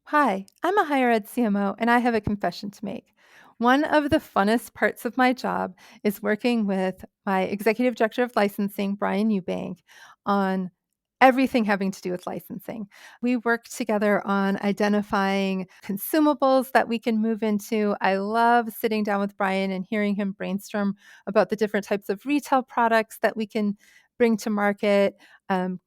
Hi, I'm a higher ed CMO and I have a confession to make. One of the funnest parts of my job is working with my executive director of licensing, Brian Eubank, on everything having to do with licensing. We work together on identifying consumables that we can move into. I love sitting down with Brian and hearing him brainstorm about the different types of retail products that we can bring to market.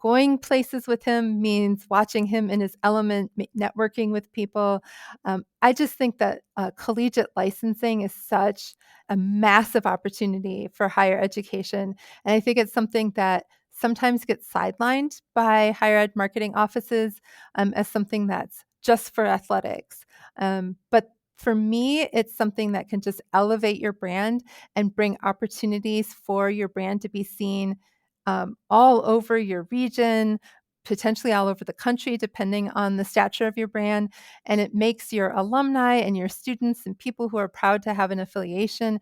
Going places with him means watching him in his element, networking with people. I just think that collegiate licensing is such a massive opportunity for higher education. And I think it's something that sometimes gets sidelined by higher ed marketing offices as something that's just for athletics. But for me, it's something that can just elevate your brand and bring opportunities for your brand to be seen all over your region, potentially all over the country, depending on the stature of your brand. And it makes your alumni and your students and people who are proud to have an affiliation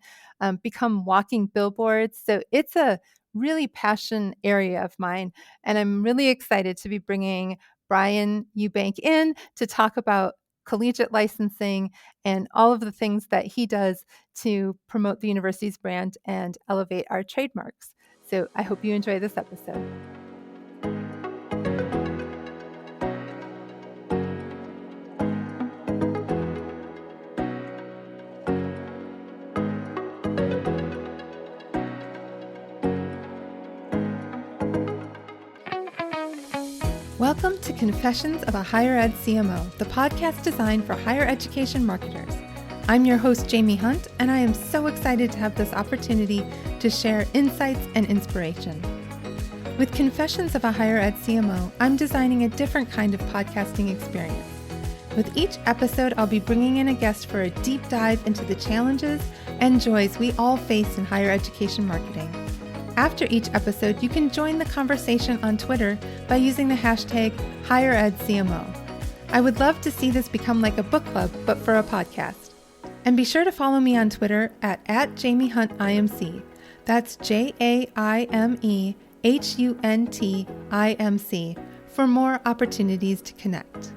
become walking billboards. So it's a really passion area of mine. And I'm really excited to be bringing Brian Eubank in to talk about collegiate licensing and all of the things that he does to promote the university's brand and elevate our trademarks. So I hope you enjoy this episode. Welcome to Confessions of a Higher Ed CMO, the podcast designed for higher education marketers. I'm your host, Jaime Hunt, and I am so excited to have this opportunity to share insights and inspiration. With Confessions of a Higher Ed CMO, I'm designing a different kind of podcasting experience. With each episode, I'll be bringing in a guest for a deep dive into the challenges and joys we all face in higher education marketing. After each episode, you can join the conversation on Twitter by using the hashtag HigherEdCMO. I would love to see this become like a book club, but for a podcast. And be sure to follow me on Twitter at JamieHuntIMC. That's JamieHuntIMC for more opportunities to connect.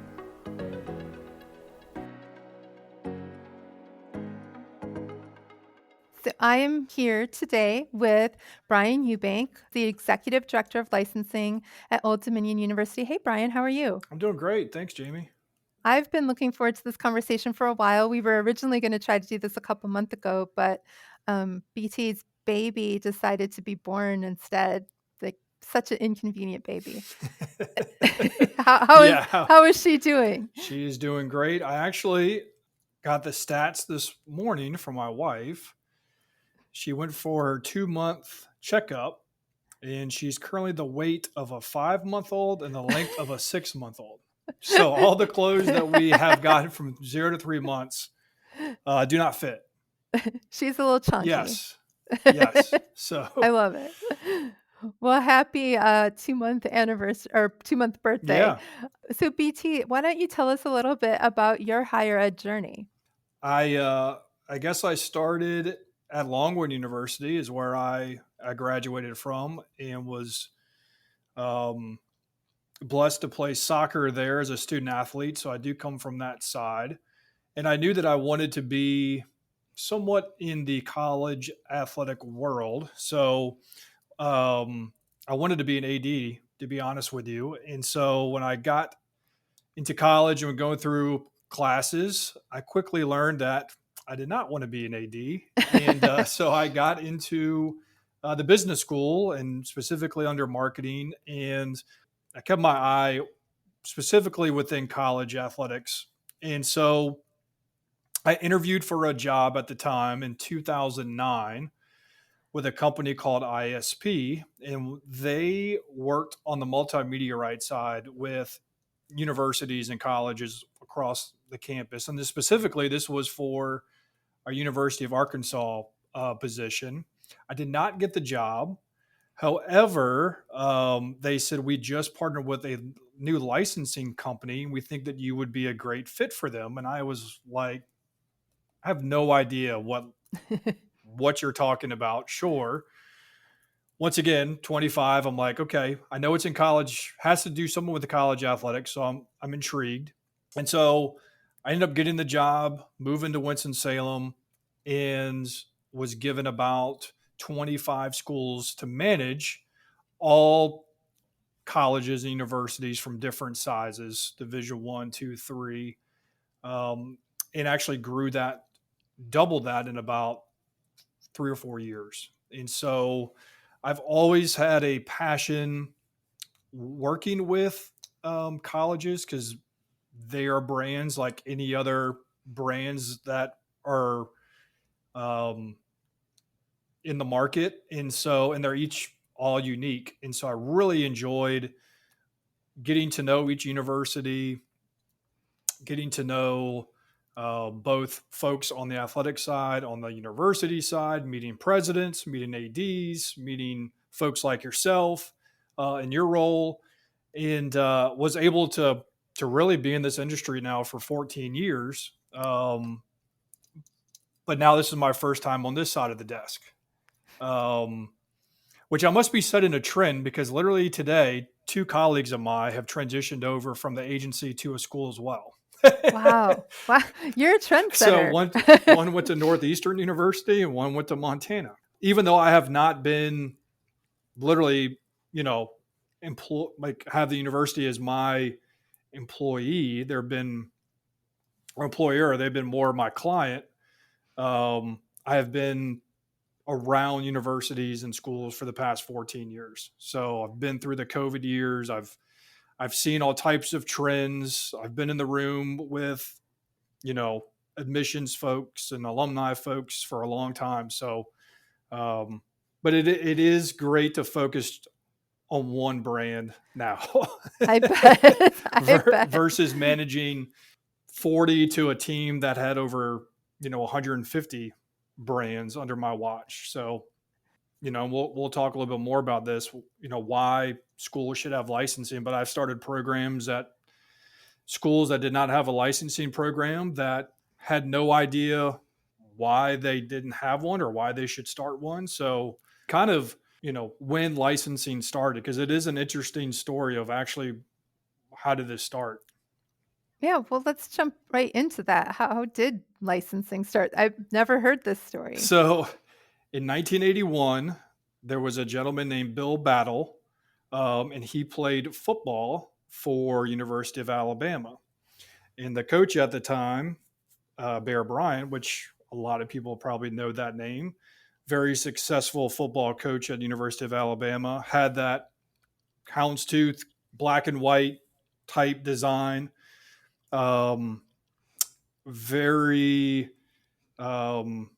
So I am here today with Brian Eubank, the Executive Director of Licensing at Old Dominion University. Hey, Brian, how are you? I'm doing great. Thanks, Jaime. I've been looking forward to this conversation for a while. We were originally going to try to do this a couple months ago, but BT's baby decided to be born instead. Like such an inconvenient baby. Yeah, how is she doing? she is doing great. I actually got the stats this morning from my wife. She went for her 2-month checkup, and she's currently the weight of a 5-month-old and the length of a 6-month-old. So all the clothes that we have gotten from 0 to 3 months do not fit. She's a little chunky. Yes. So I love it. Well, happy 2-month anniversary or 2-month birthday. yeah, So BT, why don't you tell us a little bit about your higher ed journey? I guess I started at Longwood University is where I graduated from and was um, blessed to play soccer there as a student athlete. So I do come from that side. And I knew that I wanted to be somewhat in the college athletic world. So I wanted to be an AD, to be honest with you. And so when I got into college and going through classes, I quickly learned that I did not want to be an AD. And so I got into the business school and specifically under marketing. And I kept my eye specifically within college athletics. And so I interviewed for a job at the time in 2009 with a company called ISP, and they worked on the multimedia rights side with universities and colleges across the campus. And specifically, this was for a University of Arkansas position. I did not get the job. However, they said, we just partnered with a new licensing company. We think that you would be a great fit for them. And I was like, I have no idea what you're talking about. Sure. Once again, 25, I'm like, okay, I know it's in college, has to do something with the college athletics. So I'm intrigued. And so I ended up getting the job, moving to Winston-Salem, and was given about 25 schools to manage, all colleges and universities from different sizes, division one, two, three, and actually grew that, doubled that in about 3 or 4 years. And so I've always had a passion working with colleges, because they are brands like any other brands that are um, in the market. And they're each all unique. And so I really enjoyed getting to know each university, getting to know both folks on the athletic side, on the university side, meeting presidents, meeting ADs, meeting folks like yourself in your role, and was able to really be in this industry now for 14 years. But now this is my first time on this side of the desk, um, which I must be setting a trend, because literally today, two colleagues of mine have transitioned over from the agency to a school as well. Wow. Wow. You're a So trendsetter. one went to Northeastern University and one went to Montana. Even though I have not been literally, you know, like have the university as my employee, they've been, or employer, they've been more my client. I have been around universities and schools for the past 14 years. So I've been through the COVID years. I've seen all types of trends. I've been in the room with, you know, admissions folks and alumni folks for a long time. So, um, but it is great to focus on one brand now I bet. I bet. versus managing 40 to a team that had over, 150 brands under my watch. So, we'll talk a little bit more about this, why schools should have licensing, but I've started programs at schools that did not have a licensing program, that had no idea why they didn't have one or why they should start one. So kind of, when licensing started, because it is an interesting story of actually how did this start. Yeah, well, let's jump right into that. How did licensing start? I've never heard this story. So in 1981, there was a gentleman named Bill Battle, and he played football for University of Alabama. And the coach at the time, Bear Bryant, which a lot of people probably know that name, very successful football coach at University of Alabama, had that houndstooth black and white type design. Um, very, um,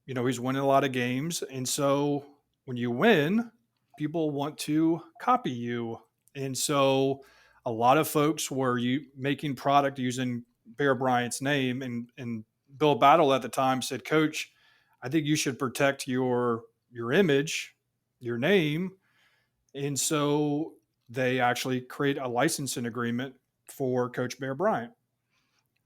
he's winning a lot of games. And so when you win, people want to copy you. And so a lot of folks were making product using Bear Bryant's name. And Bill Battle at the time said, Coach, I think you should protect your image, your name. And so they actually create a licensing agreement for Coach Bear Bryant.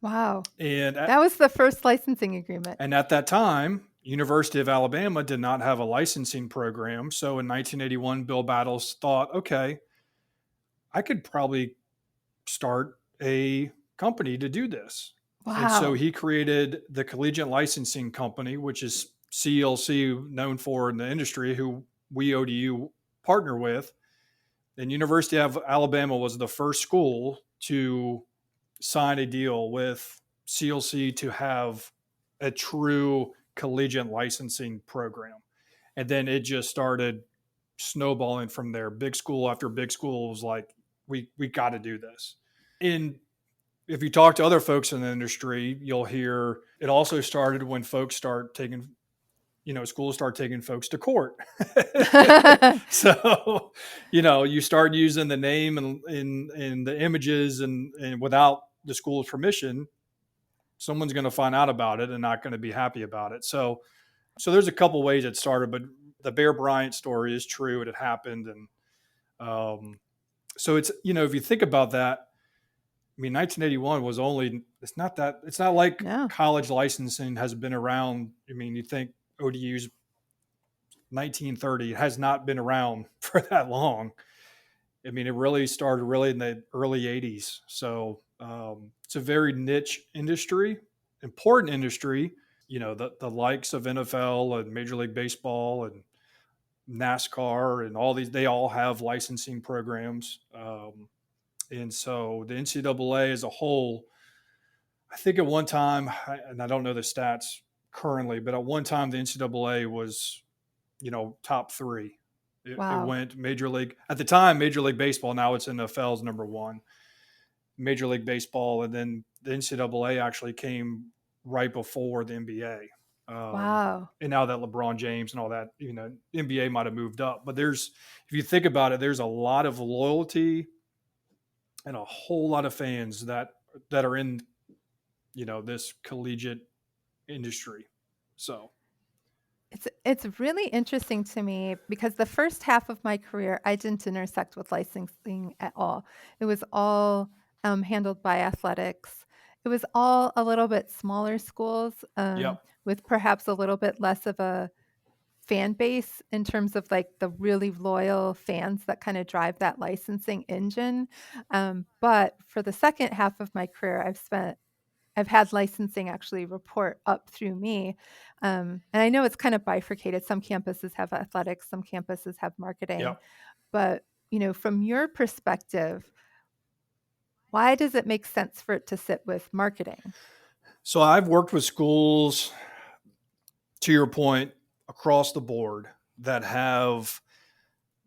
Wow. And That was the first licensing agreement. at that time, University of Alabama did not have a licensing program. So in 1981, Bill Battles thought, okay, I could probably start a company to do this. And so Wow. he created the Collegiate Licensing Company, which is CLC, known for in the industry, who we ODU partner with. And University of Alabama was the first school to sign a deal with CLC to have a true collegiate licensing program. And then it just started snowballing from there. Big school after big school was like, we got to do this. And if you talk to other folks in the industry, you'll hear it also started when folks start taking, schools start taking folks to court. So, you start using the name and the images and without the school's permission, someone's going to find out about it and not going to be happy about it. So there's a couple ways it started, but the Bear Bryant story is true. It happened. And so it's, if you think about that, I mean, 1981 was it's not like No. college licensing has been around. I mean, you think ODU's 1930, it has not been around for that long. I mean, it really started really in the early 80s. So It's a very niche industry, important industry. The likes of NFL and Major League Baseball and NASCAR and all these, they all have licensing programs. And so the NCAA as a whole, I think at one time, and I don't know the stats currently, but at one time the NCAA was, top three. It Wow. went Major League at the time, Major League Baseball. Now it's NFL's number one, Major League Baseball, and then the NCAA actually came right before the NBA. Wow. And now that LeBron James and all that, NBA might have moved up, but if you think about it, there's a lot of loyalty and a whole lot of fans that are in, this collegiate industry. So, It's really interesting to me because the first half of my career, I didn't intersect with licensing at all. It was all handled by athletics. It was all a little bit smaller schools yep, with perhaps a little bit less of a fan base in terms of like the really loyal fans that kind of drive that licensing engine. But for the second half of my career, I've had licensing actually report up through me. And I know it's kind of bifurcated. Some campuses have athletics, some campuses have marketing. yep. But, from your perspective, why does it make sense for it to sit with marketing? So I've worked with schools, to your point, across the board that have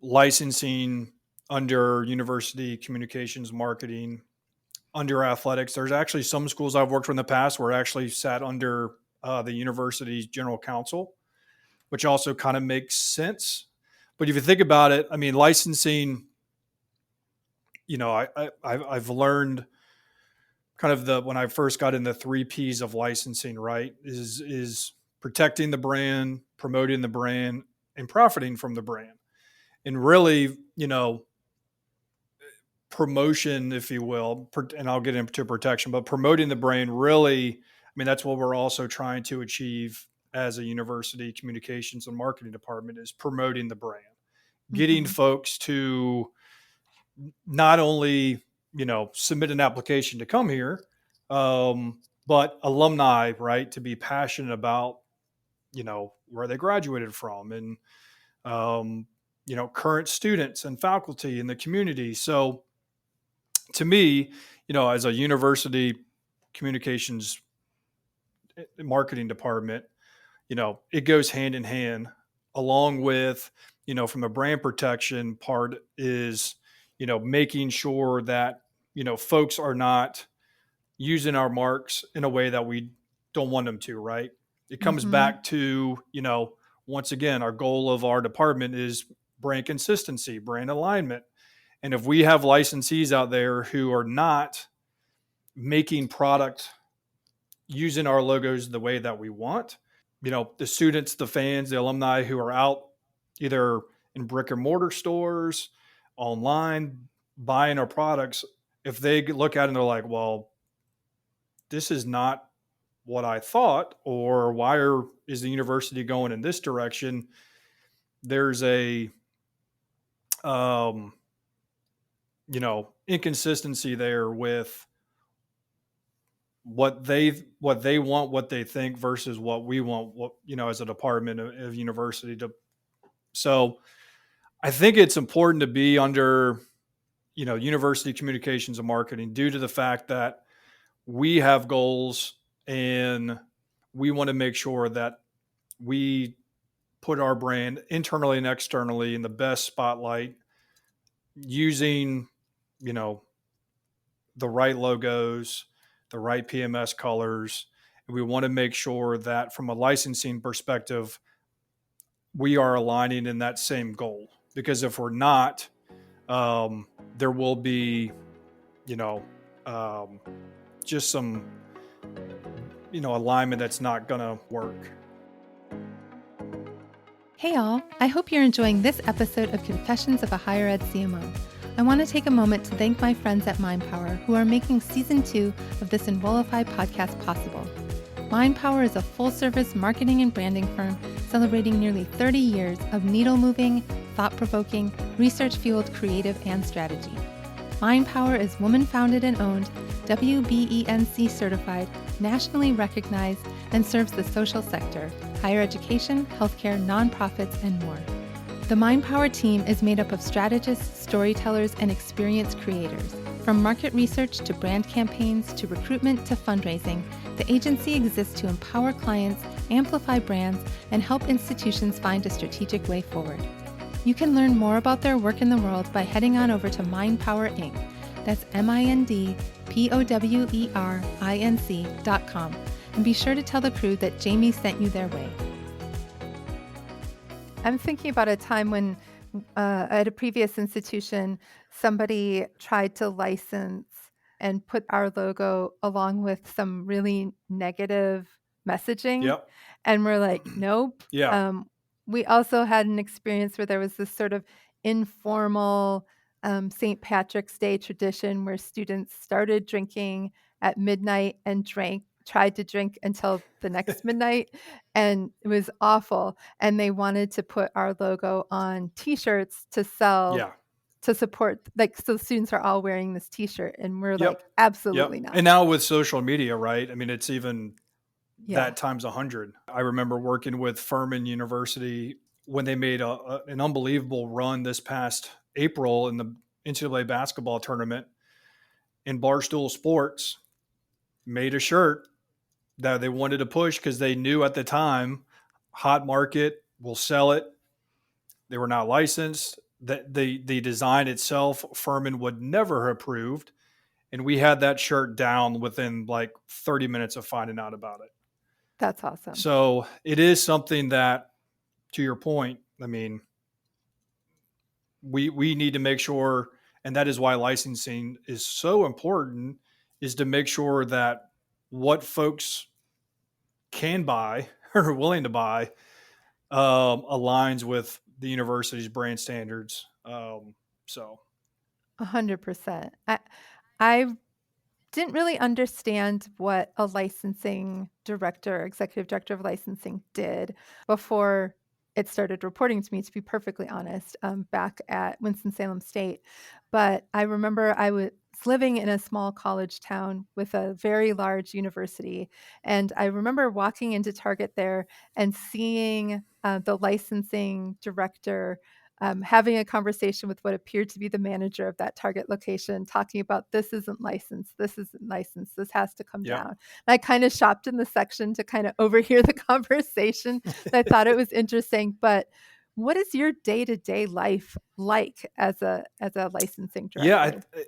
licensing under university communications marketing, under athletics. There's actually some schools I've worked with in the past where it actually sat under the university's general counsel, which also kind of makes sense. But if you think about it, I mean, licensing, I've learned kind of when I first got in the 3 P's of licensing, right, is protecting the brand, promoting the brand, and profiting from the brand. And really, promotion, if you will, and I'll get into protection, but promoting the brand really, I mean, that's what we're also trying to achieve as a university communications and marketing department, is promoting the brand, getting Mhm. folks to not only, submit an application to come here, but alumni, right, to be passionate about, where they graduated from, and, current students and faculty in the community. So, to me, as a university communications marketing department, it goes hand in hand along with, from a brand protection part is, making sure that, folks are not using our marks in a way that we don't want them to, right? It comes Mhm. back to, once again, our goal of our department is brand consistency, brand alignment. And if we have licensees out there who are not making product using our logos the way that we want, the students, the fans, the alumni who are out either in brick and mortar stores, online, buying our products, if they look at it and they're like, well, this is not what I thought, or is the university going in this direction? There's a, um, inconsistency there with what they want, what they think versus what we want, what, as a department of university to. So I think it's important to be under, university communications and marketing, due to the fact that we have goals and we want to make sure that we put our brand internally and externally in the best spotlight, using, you know, the right logos, the right PMS colors. And we want to make sure that from a licensing perspective, we are aligning in that same goal. Because if we're not, there will be, you know, um, just some, alignment that's not going to work. Hey, all. I hope you're enjoying this episode of Confessions of a Higher Ed CMO. I want to take a moment to thank my friends at MindPower who are making Season 2 of this Enrollify podcast possible. MindPower is a full-service marketing and branding firm celebrating nearly 30 years of needle-moving, thought-provoking, research-fueled creative and strategy. MindPower is woman-founded and owned, WBENC certified, nationally recognized, and serves the social sector, higher education, healthcare, nonprofits, and more. The MindPower team is made up of strategists, storytellers, and experienced creators. From market research to brand campaigns to recruitment to fundraising, the agency exists to empower clients, amplify brands, and help institutions find a strategic way forward. You can learn more about their work in the world by heading on over to MindPower Inc. That's MindPowerinc.com. And be sure to tell the crew that Jaime sent you their way. I'm thinking about a time when at a previous institution, somebody tried to license and put our logo along with some really negative messaging. Yep. And we're like, nope. Yeah. We also had an experience where there was this sort of informal St. Patrick's Day tradition where students started drinking at midnight and tried to drink until the next midnight, and it was awful. And they wanted to put our logo on T-shirts to sell Yeah. to support, like, so students are all wearing this T-shirt, and we're Yep. like, absolutely Yep. not. And now with social media, right? I mean, it's even Yeah, that times 100. I remember working with Furman University when they made an unbelievable run this past April in the NCAA basketball tournament. And Barstool Sports made a shirt that they wanted to push because they knew at the time, hot market, will sell it. They were not licensed. That the design itself, Furman would never have approved. And we had that shirt down within like 30 minutes of finding out about it. that's awesome. So it is something that, to your point, I mean, we need to make sure, and that is why licensing is so important, is to make sure that what folks can buy or are willing to buy aligns with the university's brand standards. So 100%. I didn't really understand what a licensing director, executive director of licensing did before it started reporting to me, to be perfectly honest, back at Winston-Salem State. But I remember I was living in a small college town with a very large university. And I remember walking into Target there and seeing the licensing director having a conversation with what appeared to be the manager of that Target location, talking about this isn't licensed, this has to come yeah, down. And I kind of shopped in the section to kind of overhear the conversation. I thought it was interesting, but what is your day-to-day life like as a licensing yeah, director?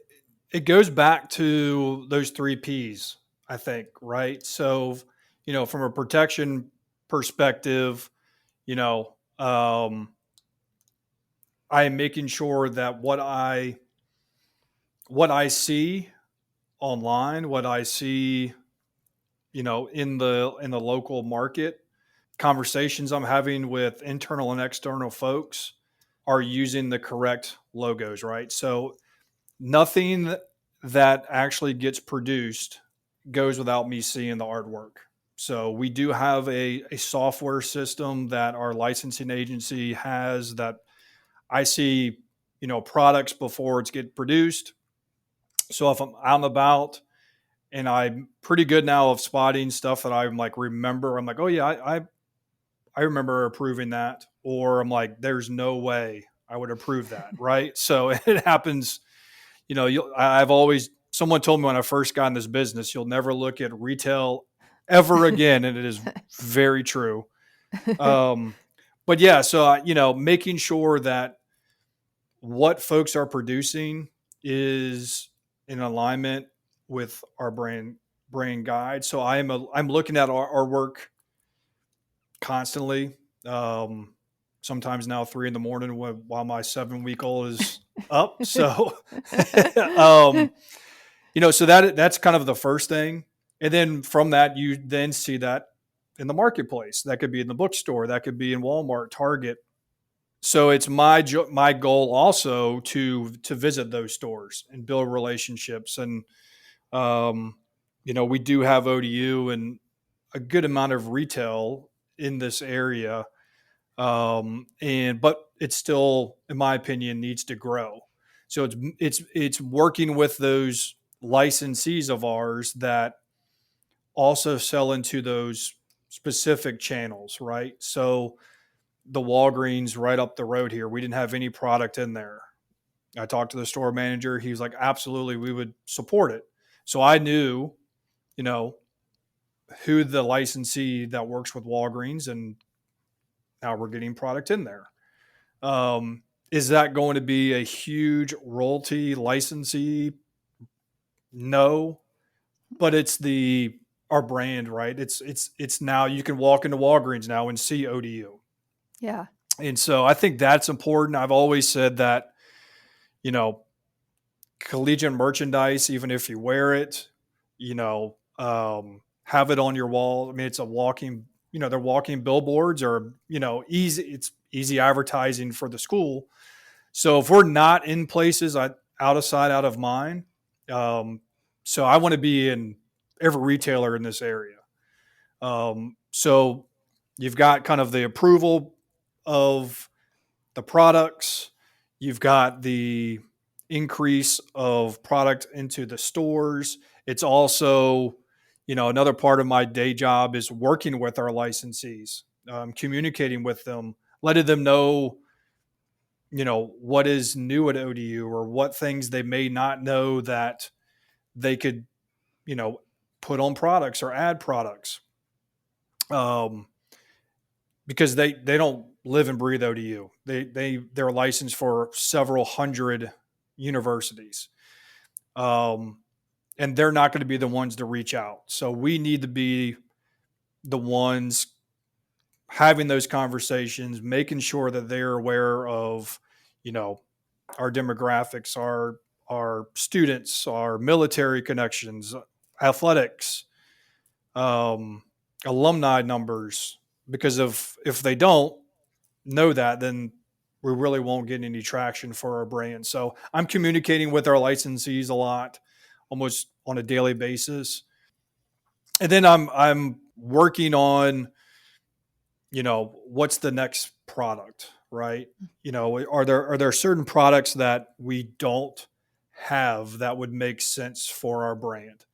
it goes back to those three P's, I think, right? So, from a protection perspective, you know, um, I am making sure that what I see online, what I see, in the local market, conversations I'm having with internal and external folks are using the correct logos, right? So nothing that actually gets produced goes without me seeing the artwork. So we do have a software system that our licensing agency has that I see, products before it's get produced. So if I'm out and about and I'm pretty good now of spotting stuff that I'm like remember, I'm like, oh yeah, I remember approving that, or I'm like, there's no way I would approve that, right? So it happens. I've always someone told me when I first got in this business, you'll never look at retail ever again, and it is very true. Um, but yeah, so making sure that what folks are producing is in alignment with our brand guide. So I'm looking at our work constantly. Sometimes now 3 a.m. while my 7-week-old is up. So, um, so that's kind of the first thing. And then from that, you then see that in the marketplace. That could be in the bookstore. That could be in Walmart, Target. So it's my goal also to visit those stores and build relationships. And um, we do have ODU and a good amount of retail in this area, but it still, in my opinion, needs to grow. So it's working with those licensees of ours that also sell into those specific channels, right? So the Walgreens right up the road here, we didn't have any product in there. I talked to the store manager. He was like, absolutely, we would support it. So I knew, you know, who the licensee that works with Walgreens, and now we're getting product in there. Is that going to be a huge royalty licensee? No, but it's the our brand, right? It's now you can walk into Walgreens now and see ODU. Yeah. And so I think that's important. I've always said that, you know, collegiate merchandise, even if you wear it, have it on your wall. I mean, it's a walking, they're walking billboards, or, it's easy advertising for the school. So if we're not in places, out of sight, out of mind. So I want to be in every retailer in this area. So you've got kind of the approval of the products, you've got the increase of product into the stores. It's also, another part of my day job is working with our licensees, communicating with them, letting them know, what is new at ODU, or what things they may not know that they could, you know, put on products or add products. Um, because they don't live and breathe ODU. They're licensed for several hundred universities, um, and they're not going to be the ones to reach out. So we need to be the ones having those conversations, making sure that they're aware of, you know, our demographics, our students, our military connections, athletics, um, alumni numbers. Because if they don't know that, then we really won't get any traction for our brand. So I'm communicating with our licensees a lot, almost on a daily basis. And then I'm working on, what's the next product, right? Are there certain products that we don't have that would make sense for our brand?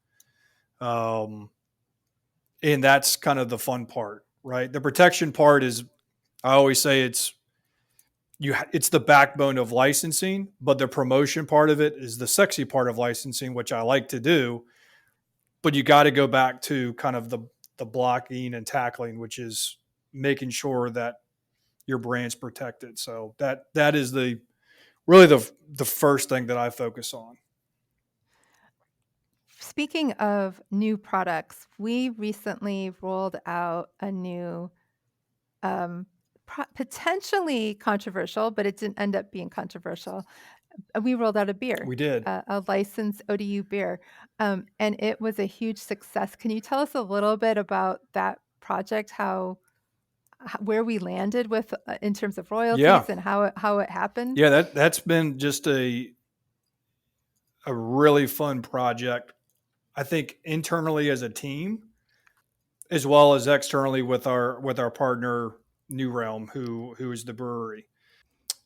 Um, and that's kind of the fun part, right? The protection part is, I always say, it's the backbone of licensing, but the promotion part of it is the sexy part of licensing, which I like to do. But you got to go back to kind of the blocking and tackling, which is making sure that your brand's protected. So that is the first thing that I focus on. Speaking of new products, we recently rolled out a new, potentially controversial, but it didn't end up being controversial. We rolled out a beer, We did. a licensed ODU beer, and it was a huge success. Can you tell us a little bit about that project? Where we landed with in terms of Yeah. royalties and how it happened? Yeah, that's been just a really fun project. I think internally as a team, as well as externally with our partner New Realm, who is the brewery.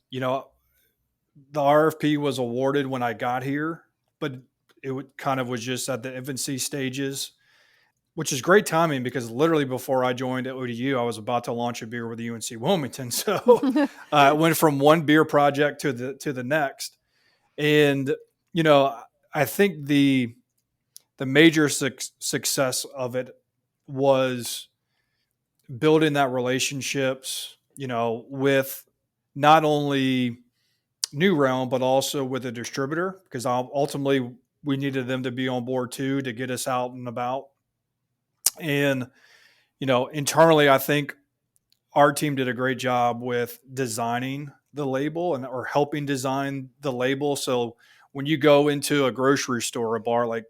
You know, the RFP was awarded when I got here, but kind of was just at the infancy stages, which is great timing because literally before I joined at ODU, I was about to launch a beer with UNC Wilmington. So I went from one beer project to the next, and I think the major success of it was building that relationships, with not only New Realm, but also with a distributor, because ultimately we needed them to be on board too to get us out and about. And, internally, I think our team did a great job with designing the label or helping design the label. So when you go into a grocery store, a bar, like,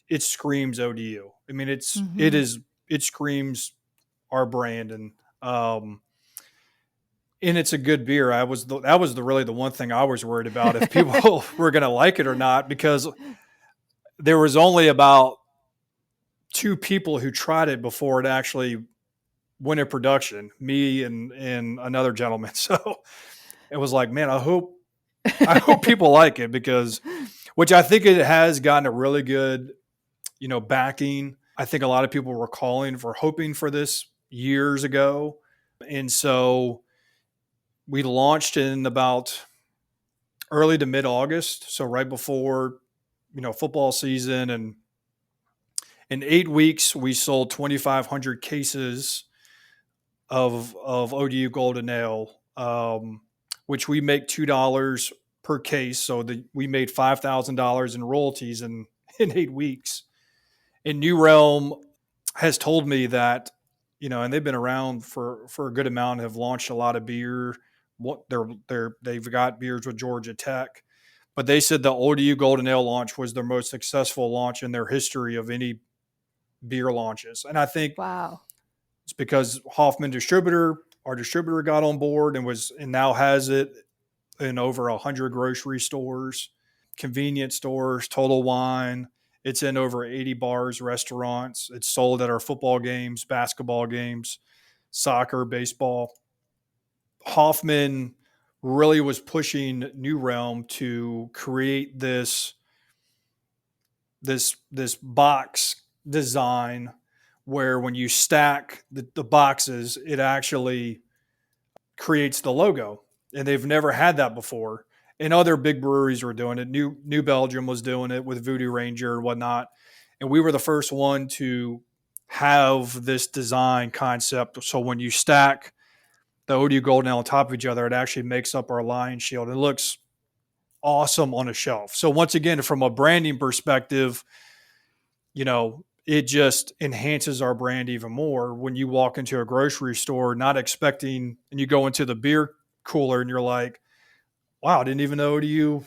it screams ODU. I mean, Mhm. it screams our brand, um, and it's a good beer. That was really the one thing I was worried about, if people were going to like it or not, because there was only about two people who tried it before it actually went in production, me and another gentleman. So it was like, man, I hope. I hope people like it because, which I think it has gotten a really good, backing. I think a lot of people were calling for hoping for this years ago. And so we launched in about early to mid August. So right before, football season. And in 8 weeks, we sold 2,500 cases of ODU Golden Ale, which we make $2 per case. So we made $5,000 in royalties in 8 weeks. And New Realm has told me that, and they've been around for a good amount, have launched a lot of beer. They've got beers with Georgia Tech, but they said the ODU Golden Ale launch was their most successful launch in their history of any beer launches. And I think Wow. it's because Hoffman our distributor got on board and now has it in over 100 grocery stores, convenience stores, Total Wine. It's in over 80 bars, restaurants. It's sold at our football games, basketball games, soccer, baseball. Hoffman really was pushing New Realm to create this box design where when you stack the boxes, it actually creates the logo. And they've never had that before. And other big breweries were doing it. New Belgium was doing it with Voodoo Ranger and whatnot. And we were the first one to have this design concept. So when you stack the ODU Golden Ale on top of each other, it actually makes up our Lion Shield. It looks awesome on a shelf. So once again, from a branding perspective, it just enhances our brand even more when you walk into a grocery store, not expecting, and you go into the beer cooler and you're like, wow, I didn't even know you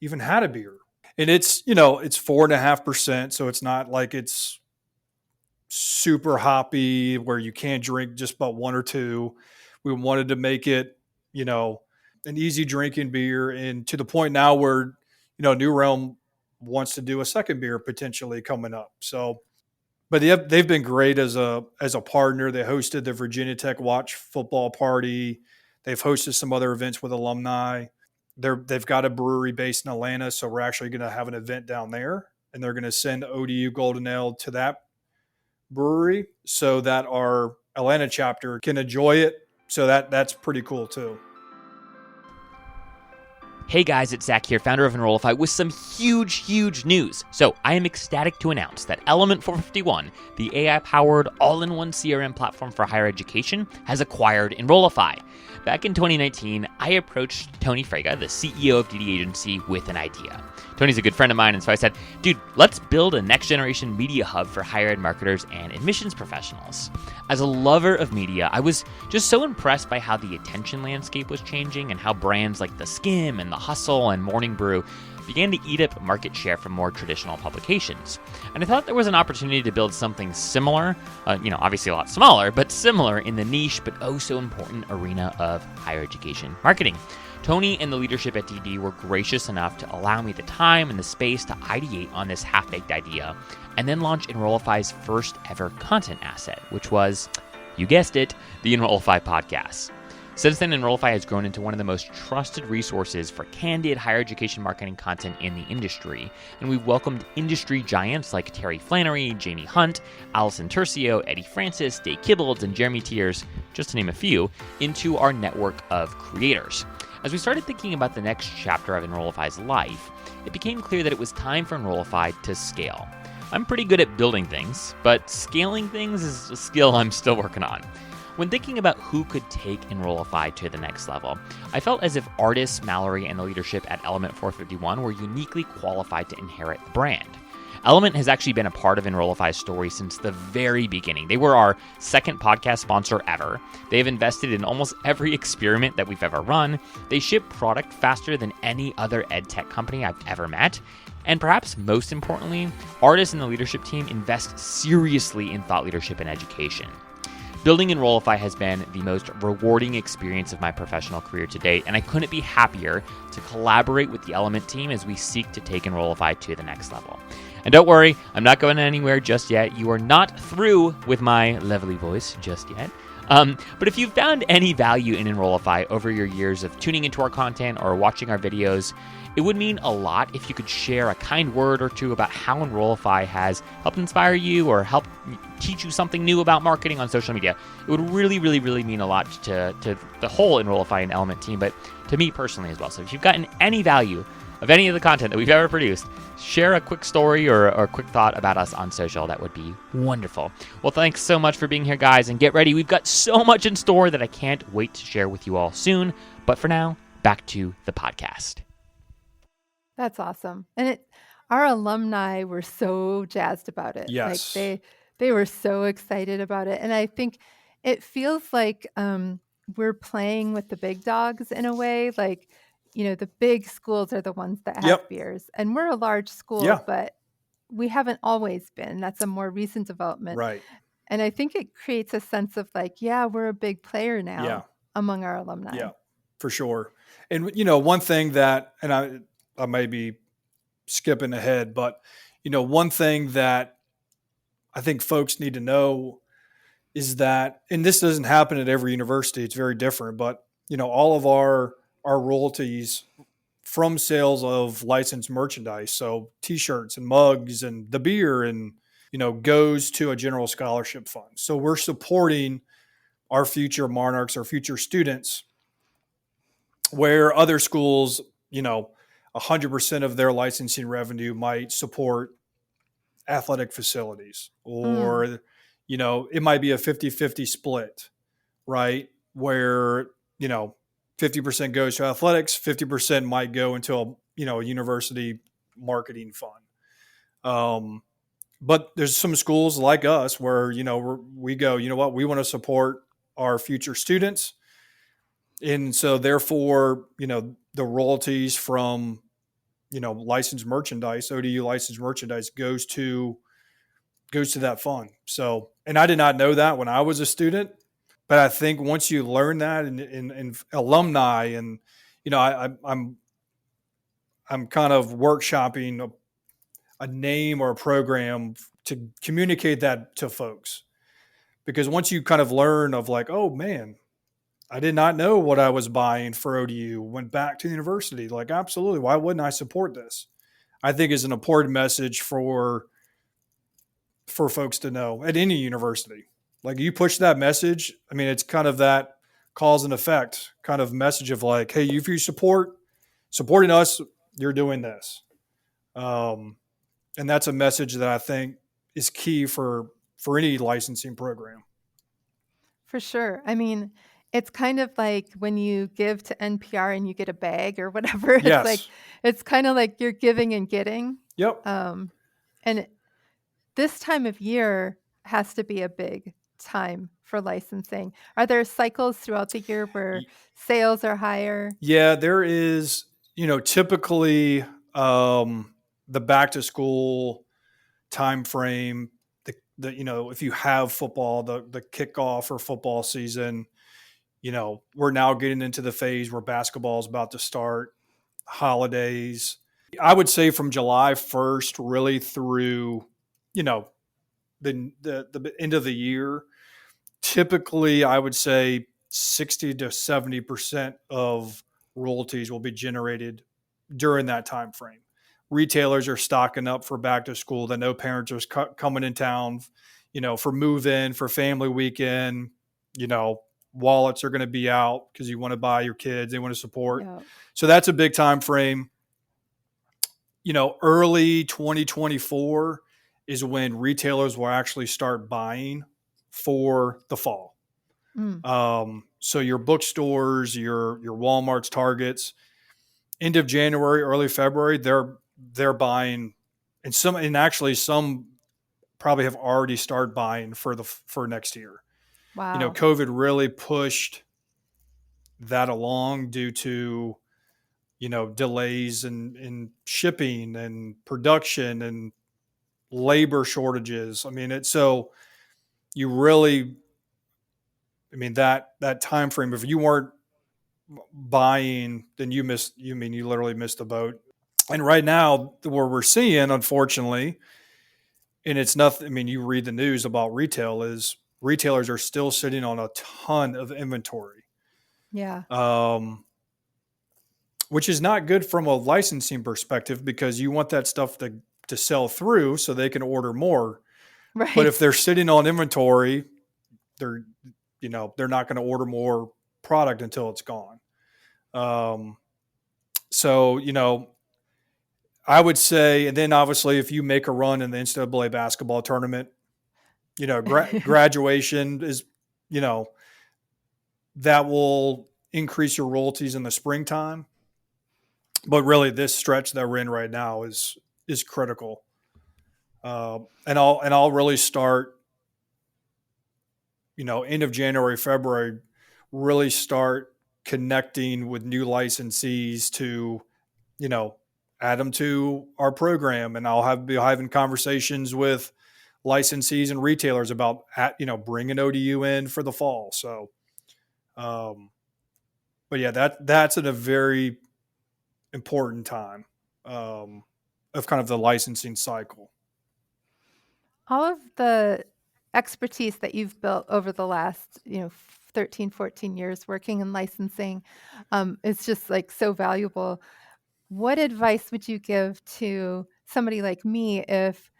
even had a beer. And it's 4.5%. So it's not like it's super hoppy where you can't drink just but one or two. We wanted to make it, an easy drinking beer, and to the point now where, New Realm wants to do a second beer potentially coming up. So, but they've been great as a partner. They hosted the Virginia Tech Watch Football Party. They've hosted some other events with alumni. They've got a brewery based in Atlanta, so we're actually going to have an event down there, and they're going to send ODU Golden Ale to that brewery so that our Atlanta chapter can enjoy it. So that's pretty cool too. Hey guys, it's Zach here, founder of Enrollify, with some huge news. So I am ecstatic to announce that Element 451, the AI-powered all-in-one CRM platform for higher education, has acquired Enrollify. Back in 2019, I approached Tony Frega, the CEO of DD Agency, with an idea. Tony's a good friend of mine, and so I said, dude, let's build a next-generation media hub for higher ed marketers and admissions professionals. As a lover of media, I was just so impressed by how the attention landscape was changing and how brands like The Skim and The Hustle and Morning Brew began to eat up market share from more traditional publications. And I thought there was an opportunity to build something similar, obviously a lot smaller, but similar in the niche but oh so important arena of higher education marketing. Tony and the leadership at DD were gracious enough to allow me the time and the space to ideate on this half-baked idea and then launch Enrollify's first ever content asset, which was, you guessed it, the Enrollify podcast. Since then, Enrollify has grown into one of the most trusted resources for candid higher education marketing content in the industry, and we've welcomed industry giants like Terry Flannery, Jamie Hunt, Allison Tercio, Eddie Francis, Dave Kibbles, and Jeremy Tiers, just to name a few, into our network of creators. As we started thinking about the next chapter of Enrollify's life, it became clear that it was time for Enrollify to scale. I'm pretty good at building things, but scaling things is a skill I'm still working on. When thinking about who could take Enrollify to the next level, I felt as if artists, Mallory, and the leadership at Element 451 were uniquely qualified to inherit the brand. Element has actually been a part of Enrollify's story since the very beginning. They were our second podcast sponsor ever. They have invested in almost every experiment that we've ever run. They ship product faster than any other ed tech company I've ever met. And perhaps most importantly, artists and the leadership team invest seriously in thought leadership and education. Building Enrollify has been the most rewarding experience of my professional career to date, and I couldn't be happier to collaborate with the Element team as we seek to take Enrollify to the next level. And don't worry, I'm not going anywhere just yet. You are not through with my lovely voice just yet. But if you've found any value in Enrollify over your years of tuning into our content or watching our videos, it would mean a lot if you could share a kind word or two about how Enrollify has helped inspire you or helped teach you something new about marketing on social media. It would really, really, really mean a lot to the whole Enrollify and Element team, but to me personally as well. So if you've gotten any value of any of the content that we've ever produced, share a quick story or a quick thought about us on social. That would be wonderful. Well, thanks so much for being here, guys, and get ready. We've got so much in store that I can't wait to share with you all soon. But for now, back to the podcast. That's awesome. And our alumni were so jazzed about it. Yes. Like they were so excited about it. And I think it feels like we're playing with the big dogs in a way. Like, the big schools are the ones that have beers. And we're a large school, but we haven't always been. That's a more recent development. Right. And I think it creates a sense of like, we're a big player now among our alumni. Yeah, for sure. And, one thing that, and I may be skipping ahead, but, one thing that I think folks need to know is that, and this doesn't happen at every university, it's very different, but, all of our royalties from sales of licensed merchandise, so T-shirts and mugs and the beer and, goes to a general scholarship fund. So we're supporting our future monarchs, our future students, where other schools, 100% of their licensing revenue might support athletic facilities, or, it might be a 50-50 split, right? Where, 50% goes to athletics, 50% might go into a university marketing fund. But there's some schools like us where, we go, what, we want to support our future students. And so therefore, the royalties from, licensed merchandise, ODU licensed merchandise goes to that fund. So, and I did not know that when I was a student, but I think once you learn that in alumni and, I'm kind of workshopping a name or a program to communicate that to folks, because once you kind of learn of like, oh man, I did not know what I was buying for ODU, went back to the university. Like, absolutely. Why wouldn't I support this? I think is an important message for folks to know at any university. Like, you push that message. I mean, it's kind of that cause and effect kind of message of like, hey, if you supporting us, you're doing this. And that's a message that I think is key for any licensing program. For sure. I mean, it's kind of like when you give to NPR and you get a bag or whatever. Yes. It's kind of like you're giving and getting. Yep. And this time of year has to be a big time for licensing. Are there cycles throughout the year where sales are higher? Yeah, there is, typically the back to school time frame, the if you have football, the kickoff or football season, we're now getting into the phase where basketball is about to start, holidays. I would say from July 1st really through, the end of the year, typically I would say 60 to 70% of royalties will be generated during that time frame. Retailers are stocking up for back to school. They know parents are coming in town, for move in, for family weekend, wallets are going to be out because you want to buy your kids, they want to support. Yeah. So that's a big time frame. Early 2024 is when retailers will actually start buying for the fall. So your bookstores, your Walmarts, Targets, end of January, early February, they're buying, and actually some probably have already started buying for next year. Wow. COVID really pushed that along due to, delays in shipping and production and labor shortages. I mean, so you really, that time frame, if you weren't buying, then you literally missed the boat. And right now, where we're seeing, unfortunately, and it's nothing, you read the news about retail, is retailers are still sitting on a ton of inventory. Yeah. Which is not good from a licensing perspective, because you want that stuff to sell through so they can order more. But if Right. they're sitting on inventory, they're not going to order more product until it's gone. So, I would say, and then obviously if you make a run in the NCAA basketball tournament, graduation is, that will increase your royalties in the springtime. But really, this stretch that we're in right now is critical. And I'll really start, end of January, February, really start connecting with new licensees to, add them to our program. And I'll be having conversations with licensees and retailers about, bringing ODU in for the fall. So, but yeah, that's at a very important time of kind of the licensing cycle. All of the expertise that you've built over the last, 13, 14 years working in licensing, is just like so valuable. What advice would you give to somebody like me if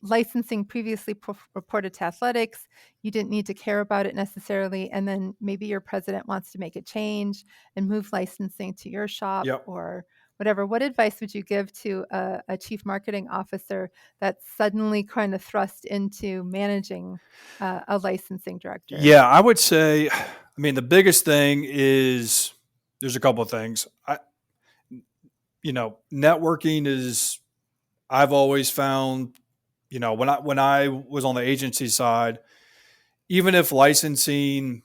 licensing previously reported to athletics, you didn't need to care about it necessarily, and then maybe your president wants to make a change and move licensing to your shop Yep. or whatever? What advice would you give to a chief marketing officer that's suddenly kind of thrust into managing a licensing director? Yeah, I would say, the biggest thing is there's a couple of things. Networking is, I've always found, when I was on the agency side, even if licensing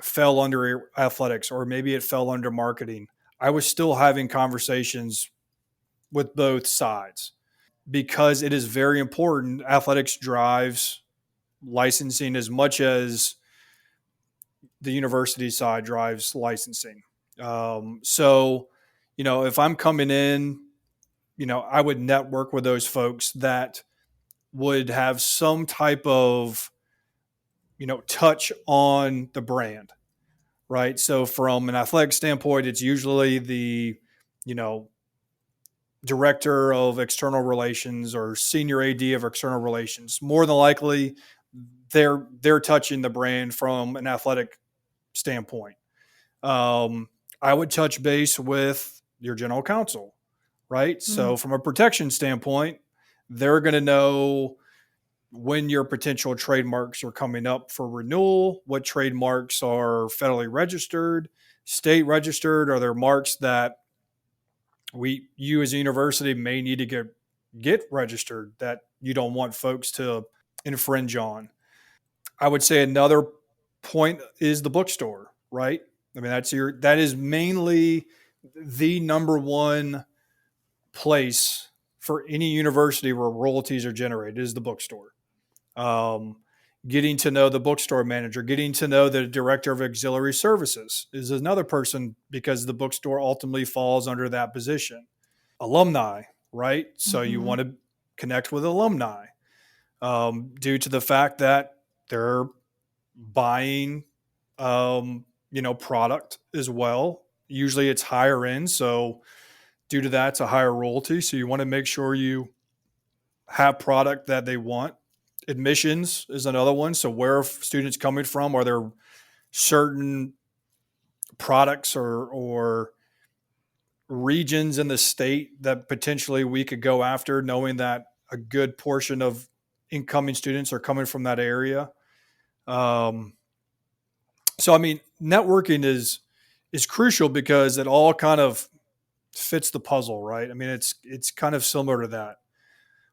fell under athletics or maybe it fell under marketing, I was still having conversations with both sides, because it is very important. Athletics drives licensing as much as the university side drives licensing. So, if I'm coming in, I would network with those folks that would have some type of, touch on the brand, right? So from an athletic standpoint, it's usually the, director of external relations or senior AD of external relations. More than likely, they're touching the brand from an athletic standpoint. I would touch base with your general counsel, right? So from a protection standpoint, they're going to know when your potential trademarks are coming up for renewal, what trademarks are federally registered, state registered. Are there marks that you as a university may need to get registered that you don't want folks to infringe on? I would say another point is the bookstore, right? That is mainly the number one place for any university where royalties are generated, is the bookstore. Getting to know the bookstore manager, getting to know the director of auxiliary services is another person, because the bookstore ultimately falls under that position. Alumni, right? So you want to connect with alumni, due to the fact that they're buying, product as well. Usually it's higher end. So due to that, it's a higher royalty. So you want to make sure you have product that they want. Admissions is another one. So where are students coming from? Are there certain products or regions in the state that potentially we could go after, knowing that a good portion of incoming students are coming from that area? Networking is crucial, because it all kind of fits the puzzle, right? It's kind of similar to that,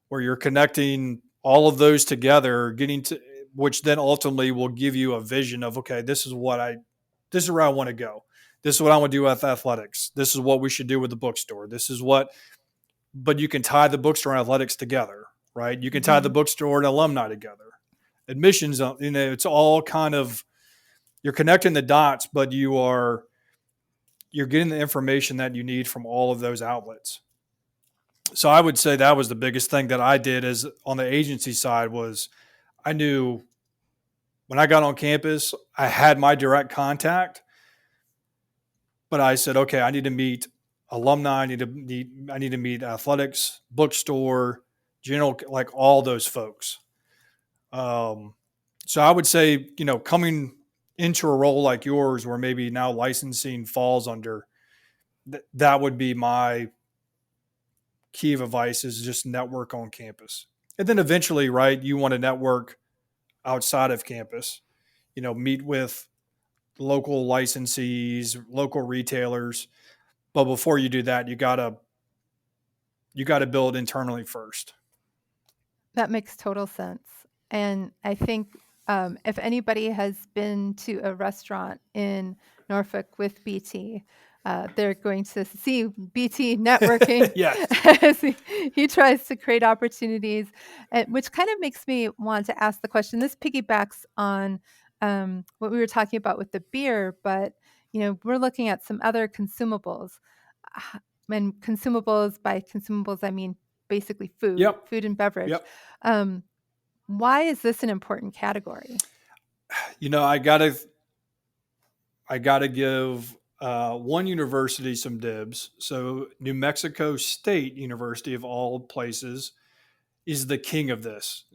where you're connecting all of those together, which then ultimately will give you a vision of, okay, this is where I want to go. This is what I want to do with athletics. This is what we should do with the bookstore. But you can tie the bookstore and athletics together, right? You can tie the bookstore and alumni together. Admissions, it's all kind of, you're connecting the dots, but you're getting the information that you need from all of those outlets. So I would say that was the biggest thing that I did, is on the agency side, was I knew when I got on campus, I had my direct contact, but I said, okay, I need to meet alumni. I need to meet athletics, bookstore, general, like all those folks. Um, so I would say, coming into a role like yours, where maybe now licensing falls under, that would be my key of advice, is just network on campus. And then eventually, right, you want to network outside of campus, meet with local licensees, local retailers. But before you do that, you gotta build internally first. That makes total sense. And I think if anybody has been to a restaurant in Norfolk with BT, they're going to see BT networking Yes. as he tries to create opportunities, which kind of makes me want to ask the question. This piggybacks on what we were talking about with the beer, but we're looking at some other consumables. And consumables, by consumables, I mean basically Yep. food and beverage. Yep. Um, why is this an important category? I gotta give one university some dibs. So New Mexico State University, of all places, is the king of this.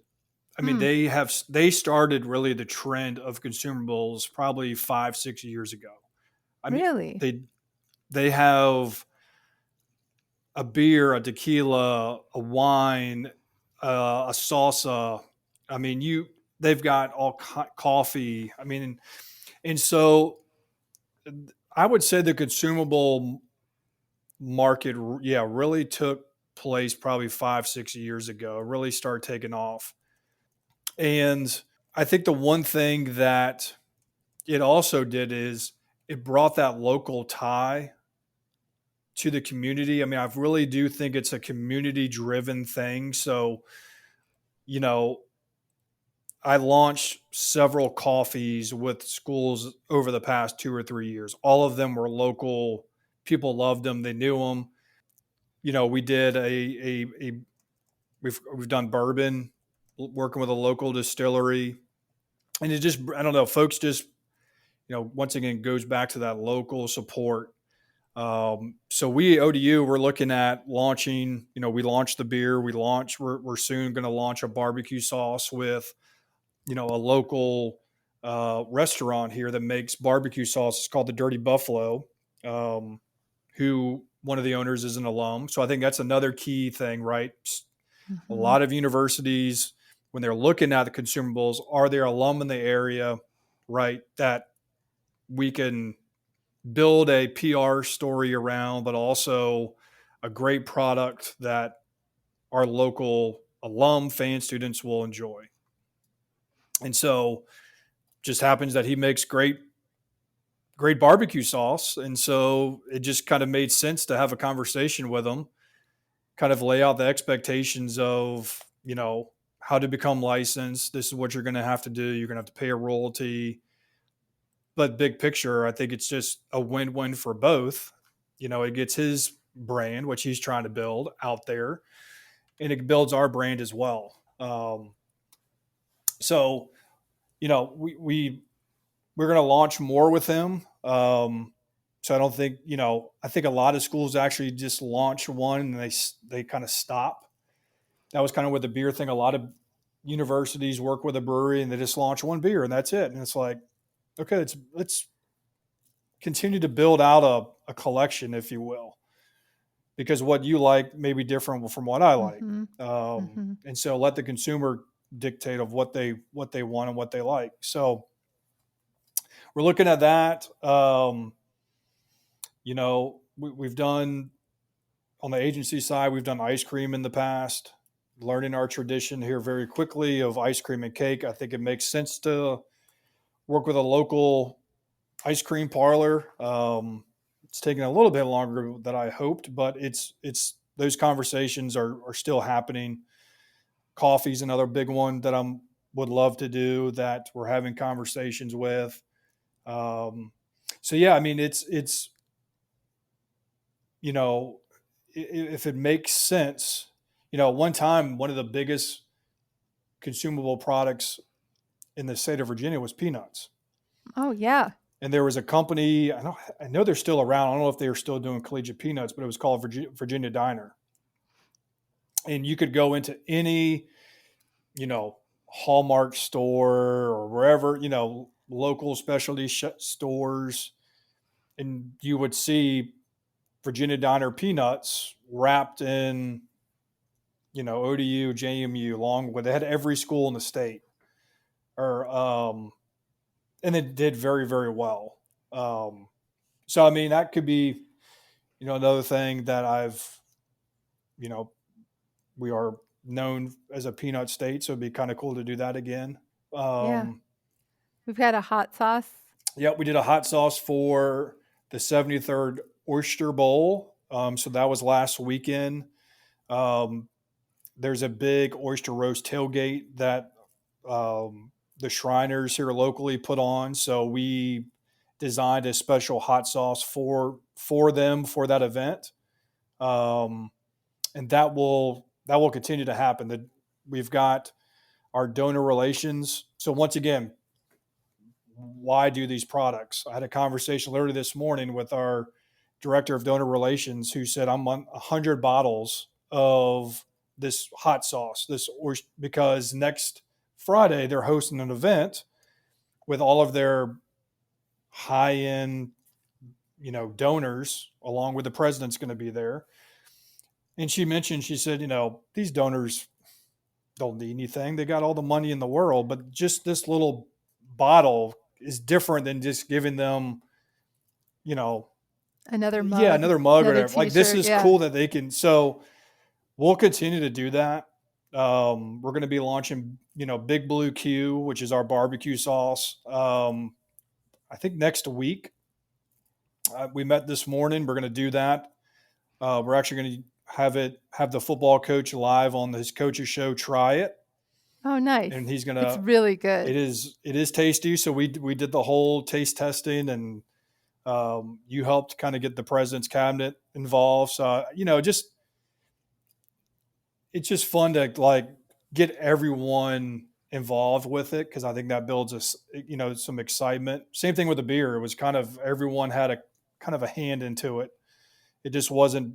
I mean, Hmm, they started really the trend of consumables probably 5-6 years ago. I mean, really? they have a beer, a tequila, a wine, a salsa. I mean, they've got all coffee. I mean, and so I would say the consumable market, yeah, really took place probably 5-6 years ago. It really started taking off, and I think the one thing that it also did is it brought that local tie to the community. I mean, I really do think it's a community driven thing. So, you know, I launched several coffees with schools over the past 2 or 3 years. All of them were local. People loved them. They knew them. We did we've done bourbon, working with a local distillery, and it just, I don't know, folks just, once again goes back to that local support. So we ODU, we're looking at launching. We launched the beer. We're soon going to launch a barbecue sauce with a local restaurant here that makes barbecue sauce. It's called the Dirty Buffalo. Um, who one of the owners is an alum. So I think that's another key thing, right? A Hmm. lot of universities, when they're looking at the consumables, are there alum in the area, right? That we can build a PR story around, but also a great product that our local alum fan students will enjoy. And so just happens that he makes great barbecue sauce. And so it just kind of made sense to have a conversation with him, kind of lay out the expectations of, how to become licensed. This is what you're going to have to do. You're going to have to pay a royalty. But big picture, I think it's just a win-win for both. It gets his brand, which he's trying to build, out there, and it builds our brand as well. So, we're going to launch more with him. So I don't think, I think a lot of schools actually just launch one and they kind of stop. That was kind of with the beer thing. A lot of universities work with a brewery and they just launch one beer and that's it. And it's like, okay, let's continue to build out a collection, if you will, because what you like may be different from what I like. Hmm. Hmm. And so let the consumer dictate of what they want and what they like. So we're looking at that. We've done, on the agency side, we've done ice cream in the past, learning our tradition here very quickly of ice cream and cake. I think it makes sense to work with a local ice cream parlor. It's taking a little bit longer than I hoped, but it's those conversations are still happening. Coffee's another big one that would love to do, that we're having conversations with. So yeah, I mean, it's you know, if it makes sense, one time, one of the biggest consumable products in the state of Virginia was peanuts. Oh, yeah. And there was a company, I know they're still around. I don't know if they're still doing collegiate peanuts, but it was called Virginia Diner. And you could go into any, Hallmark store or wherever, local specialty stores, and you would see Virginia Diner peanuts wrapped in, ODU, JMU, along with, they had every school in the state, or and it did very, very well. So I mean, that could be, another thing that we are known as a peanut state, so it'd be kind of cool to do that again. Yeah. We've had a hot sauce. Yeah, we did a hot sauce for the 73rd Oyster Bowl. So that was last weekend. There's a big oyster roast tailgate that the Shriners here locally put on. So we designed a special hot sauce for them for that event, and that will continue to happen. We've got our donor relations. So once again, why do these products? I had a conversation literally this morning with our director of donor relations, who said, I'm on 100 bottles of this hot sauce, because next Friday they're hosting an event with all of their high-end, donors, along with the president's going to be there. And she said, these donors don't need anything. They got all the money in the world, but just this little bottle is different than just giving them, another mug. Yeah, another mug or whatever. T-shirt, like, this is cool that they can. So we'll continue to do that. We're going to be launching, Big Blue Q, which is our barbecue sauce. I think next week. We met this morning. We're going to do that. We're actually going to have the football coach live on his coach's show. Try it. Oh, nice. And he's going to. It's really good. It is tasty. So we did the whole taste testing, and you helped kind of get the president's cabinet involved. So, it's just fun to get everyone involved with it, because I think that builds us, some excitement. Same thing with the beer. It was kind of, everyone had a hand into it. It just wasn't,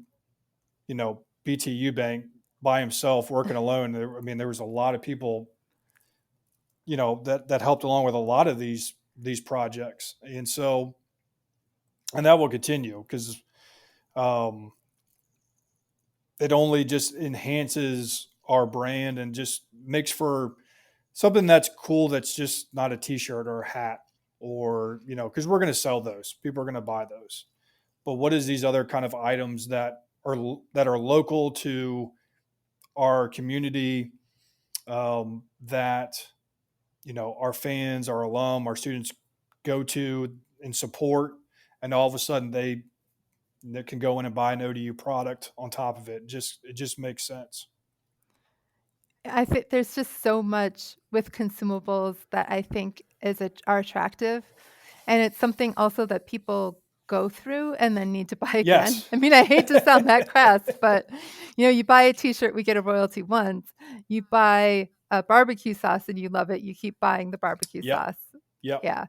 BT Eubank by himself working alone. There was a lot of people, that helped along with a lot of these projects. And so, and that will continue, because it only just enhances our brand and just makes for something that's cool, that's just not a t-shirt or a hat, or, because we're going to sell those. People are going to buy those. But what is these other kind of items that are local to our community, that, our fans, our alum, our students go to and support, and all of a sudden they can go in and buy an ODU product on top of it. It just makes sense. I think there's just so much with consumables that I think are attractive, and it's something also that people go through and then need to buy again. Yes. I hate to sound that crass, but you buy a t-shirt, we get a royalty once. You buy a barbecue sauce and you love it, you keep buying the barbecue sauce. Yeah.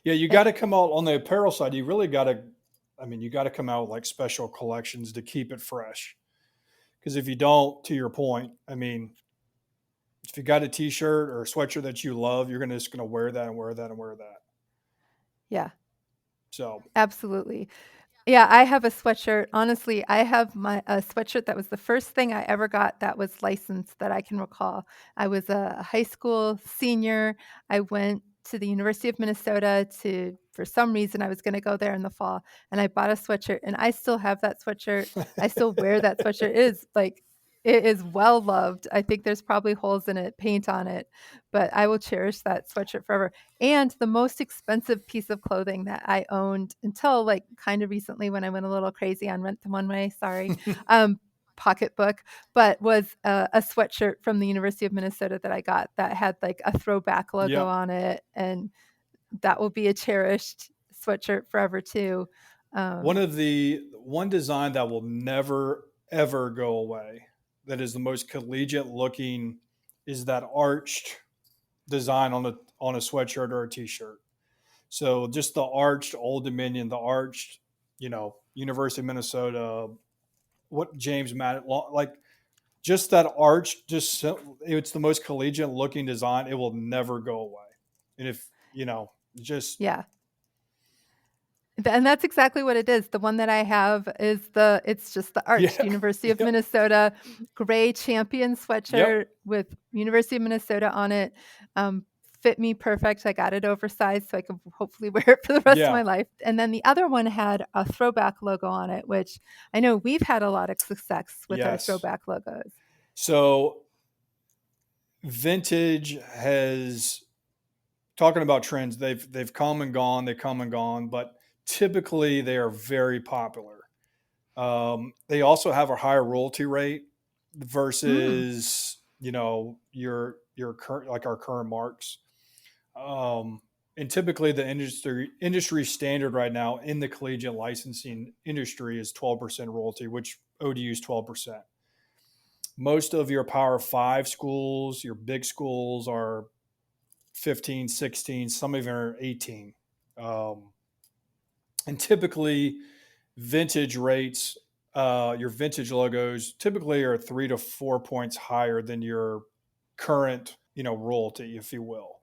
You got to come out on the apparel side. You really got to, you got to come out with like special collections to keep it fresh. Because if you don't, to your point, if you got a t-shirt or a sweatshirt that you love, you're just going to wear that and wear that and wear that. Yeah. So. Absolutely. Yeah, I have a sweatshirt. Honestly, I have a sweatshirt that was the first thing I ever got that was licensed that I can recall. I was a high school senior. I went to the University of Minnesota for some reason, I was going to go there in the fall, and I bought a sweatshirt, and I still have that sweatshirt. I still wear that sweatshirt. It is well loved. I think there's probably holes in it, paint on it, but I will cherish that sweatshirt forever. And the most expensive piece of clothing that I owned until kind of recently, when I went a little crazy on Rent the One Way, pocketbook, but was a sweatshirt from the University of Minnesota that I got that had a throwback logo on it. And that will be a cherished sweatshirt forever too. One design that will never, ever go away, that is the most collegiate looking, is that arched design on a sweatshirt or a t-shirt. So just the arched Old Dominion, the arched, University of Minnesota, what James Madison, like just that arch, it's the most collegiate looking design. It will never go away. And if, just, Yeah. And that's exactly what it is. The one that I have is it's just the arched yeah, University of yep, Minnesota gray champion yep, sweatshirt with University of Minnesota on it. Um, Fit me perfect. I got it oversized so I could hopefully wear it for the rest of yeah, my life. And then the other one had a throwback logo on it, which I know we've had a lot of success with our yes. throwback logos. So vintage has, talking about trends, they've come and gone, but typically they are very popular. They also have a higher royalty rate Mm, versus your current, like our current marks. Um, and typically the industry standard right now in the collegiate licensing industry is 12% royalty, which ODU is 12%. Most of your Power Five schools, your big schools, are 15, 16, some even are 18. Um, and typically, vintage rates, your vintage logos typically are 3 to 4 points higher than your current, royalty, if you will.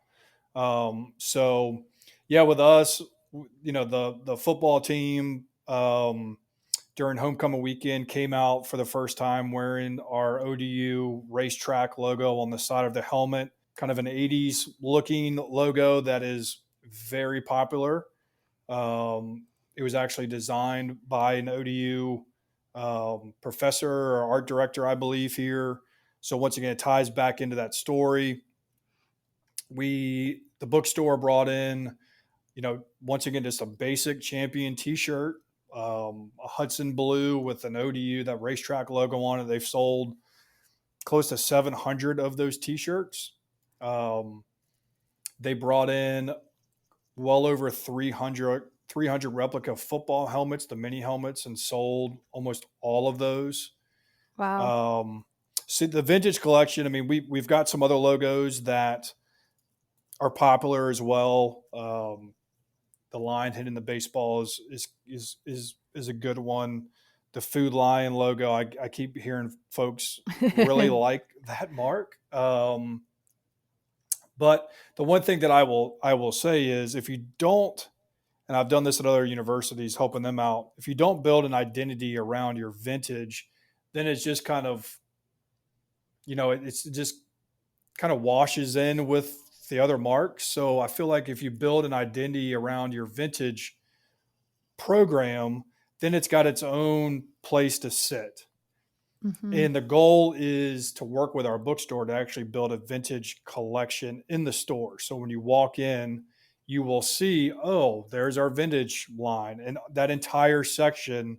So, yeah, with us, the football team, during homecoming weekend came out for the first time wearing our ODU racetrack logo on the side of the helmet, kind of an 80s looking logo that is very popular. It was actually designed by an ODU professor or art director, I believe, here. So once again, it ties back into that story. The bookstore brought in, once again, just a basic champion T-shirt, a Hudson blue with an ODU, that racetrack logo on it. They've sold close to 700 of those T-shirts. Um, they brought in well over 300 replica football helmets, the mini helmets, and sold almost all of those. wow. Um, so the vintage collection, I mean, we've got some other logos that are popular as well. The line hitting the baseball is a good one. The Food Lion logo, I keep hearing folks really like that mark. But the one thing that I will say is, if you don't, and I've done this at other universities helping them out, if you don't build an identity around your vintage, then it's just kind of, it's just kind of washes in with the other marks. So I feel like if you build an identity around your vintage program, then it's got its own place to sit. Hmm. And the goal is to work with our bookstore to actually build a vintage collection in the store. So when you walk in, you will see, oh, there's our vintage line. And that entire section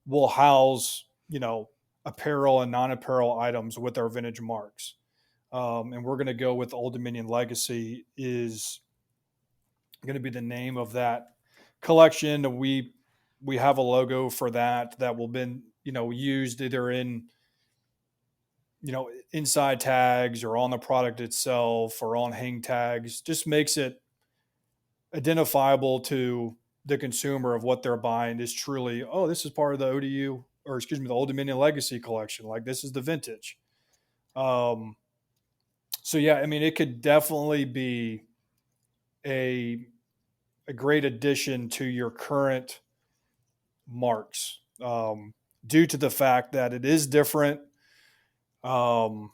will house, apparel and non apparel items with our vintage marks. And we're going to go with Old Dominion Legacy is going to be the name of that collection. We have a logo for that will been, used either in, inside tags or on the product itself or on hang tags. Just makes it identifiable to the consumer of what they're buying is truly, oh, this is part of the ODU, or excuse me, the Old Dominion Legacy collection. Like, this is the vintage. Um, so yeah, I mean, it could definitely be a a great addition to your current marks, due to the fact that it is different. Um,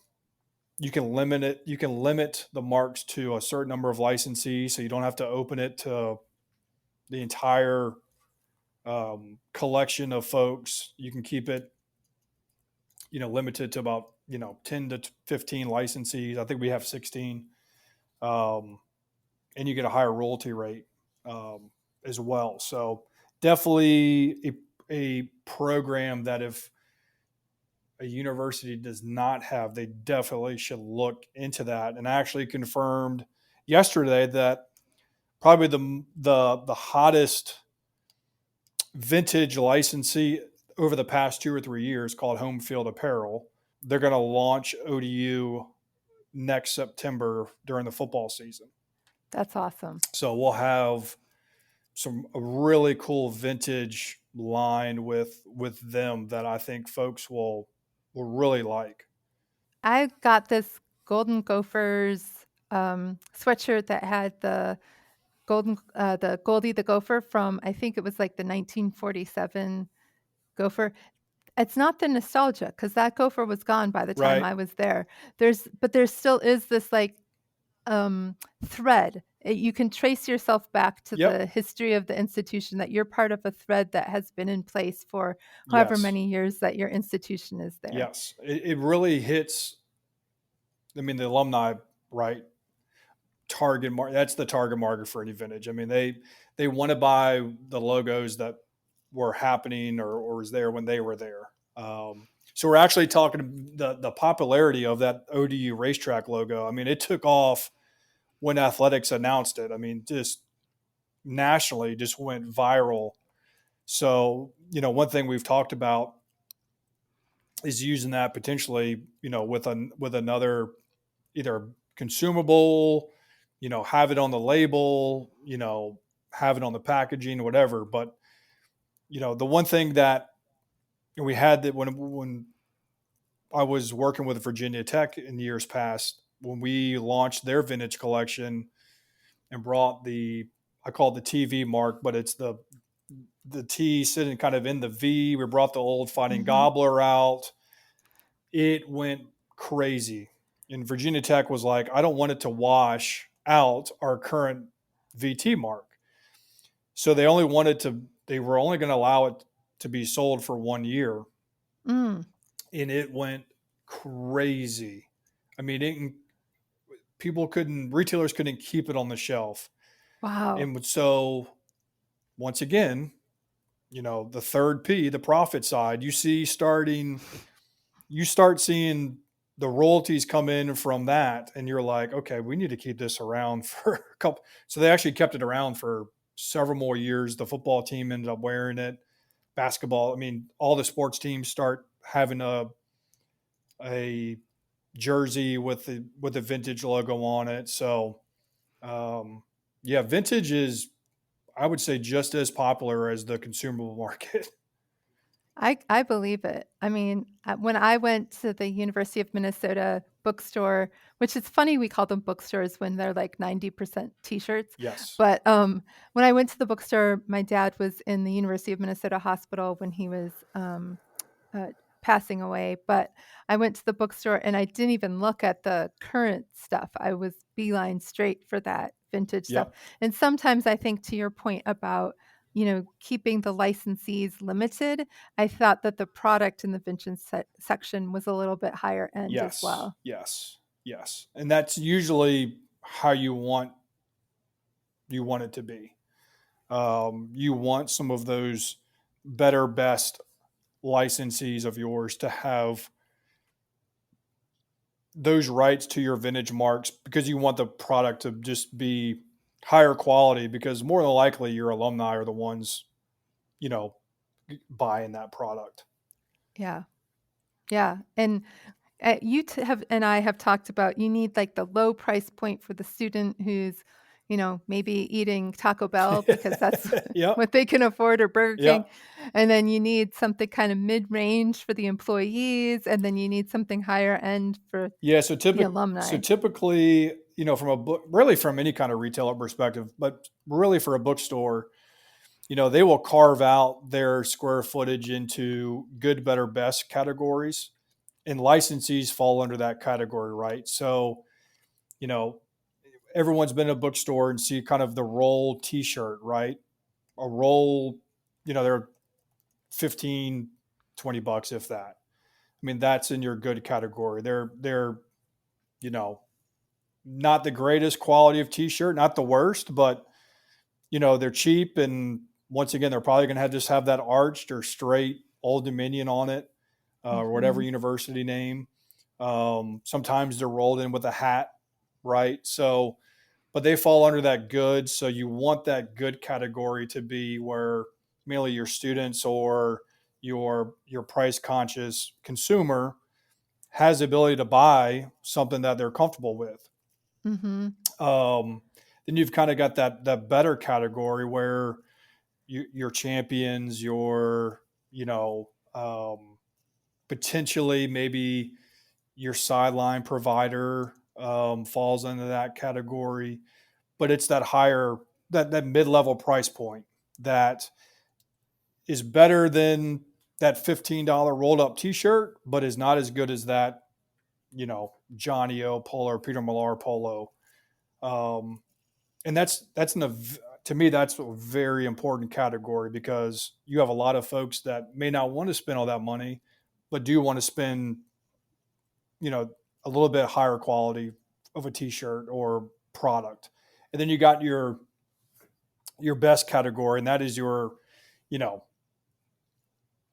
you can limit it. You can limit the marks to a certain number of licensees, so you don't have to open it to the entire collection of folks. You can keep it, limited to about 10 to 15 licensees. I think we have 16, um, and you get a higher royalty rate as well. So definitely a program that if a university does not have, they definitely should look into that. And I actually confirmed yesterday that probably the hottest vintage licensee over the past 2 or 3 years, called Home Field Apparel. They're going to launch ODU next September during the football season. That's awesome. So we'll have a really cool vintage line with them that I think folks will really like. I got this Golden Gophers sweatshirt that had the Goldie the Gopher from, I think it was like the 1947 Gopher. It's not the nostalgia because that Gopher was gone by the time Right. I was there. But there still is this like thread. You can trace yourself back to Yep. the history of the institution, that you're part of a thread that has been in place for however Yes. many years that your institution is there. Yes. It really hits. I mean, the alumni, right? That's the target market for any vintage. I mean, they want to buy the logos that were happening or was there when they were there. So we're actually talking the popularity of that ODU racetrack logo. I mean, it took off when athletics announced it. I mean, just nationally, just went viral. So, one thing we've talked about is using that potentially, with another either consumable, have it on the label, have it on the packaging, whatever. But, the one thing that we had that when I was working with Virginia Tech in years past, when we launched their vintage collection and brought I call it the TV mark, but it's the T sitting kind of in the V. We brought the old Fighting Hmm. Gobbler out. It went crazy. And Virginia Tech was like, I don't want it to wash out our current VT mark. So they were only going to allow it to be sold for 1 year. Mm. And it went crazy. I mean, retailers couldn't keep it on the shelf. Wow. And so once again, the third P, the profit side, you start seeing the royalties come in from that, and you're like, okay, we need to keep this around for a couple. So they actually kept it around for several more years. The football team ended up wearing it. Basketball, I mean, all the sports teams start having a jersey with the vintage logo on it. So, yeah, vintage is, I would say, just as popular as the consumable market. I believe it. I mean, when I went to the University of Minnesota bookstore, which is funny we call them bookstores when they're like 90% t-shirts, Yes. but when I went to the bookstore, my dad was in the University of Minnesota hospital when he was uh, passing away. But I went to the bookstore and I didn't even look at the current stuff. I was beeline straight for that vintage stuff. Yep. And sometimes I think, to your point about, keeping the licensees limited, I thought that the product in the vintage section was a little bit higher end as Yes. well. Yes. Yes. And that's usually how you want it to be. You want some of those better, best licensees of yours to have those rights to your vintage marks because you want the product to just be higher quality, because more than likely your alumni are the ones, you know, buying that product. Yeah. Yeah. And have and I have talked about, you need like the low price point for the student who's, maybe eating Taco Bell because that's Yep. what they can afford, or Burger King. Yep. And then you need something kind of mid-range for the employees, and then you need something higher end for Yeah. the alumni. Typically, from a book, really from any kind of retailer perspective, but really for a bookstore, they will carve out their square footage into good, better, best categories, and licensees fall under that category, right? So, you know, everyone's been in a bookstore and see kind of the roll t-shirt, right? A roll, they're 15, $20, if that. I mean, that's in your good category. They're, you know, not the greatest quality of t-shirt, not the worst, but they're cheap, and once again, they're probably going to have that arched or straight Old Dominion on it, or whatever Mhm. university name. Sometimes they're rolled in with a hat, right? So, but they fall under that good. So you want that good category to be where mainly your students or your price conscious consumer has the ability to buy something that they're comfortable with. Mm-hmm. Then you've kind of got that better category where your champions, your, you know, potentially maybe your sideline provider falls into that category, but it's that higher, that mid-level price point that is better than that $15 rolled up t-shirt, but is not as good as that, you know, Johnny O polo or Peter Millar polo. And to me, that's a very important category, because you have a lot of folks that may not want to spend all that money, but do want to spend, you know, a little bit higher quality of a t-shirt or product. And then you got your best category, and that is your, you know,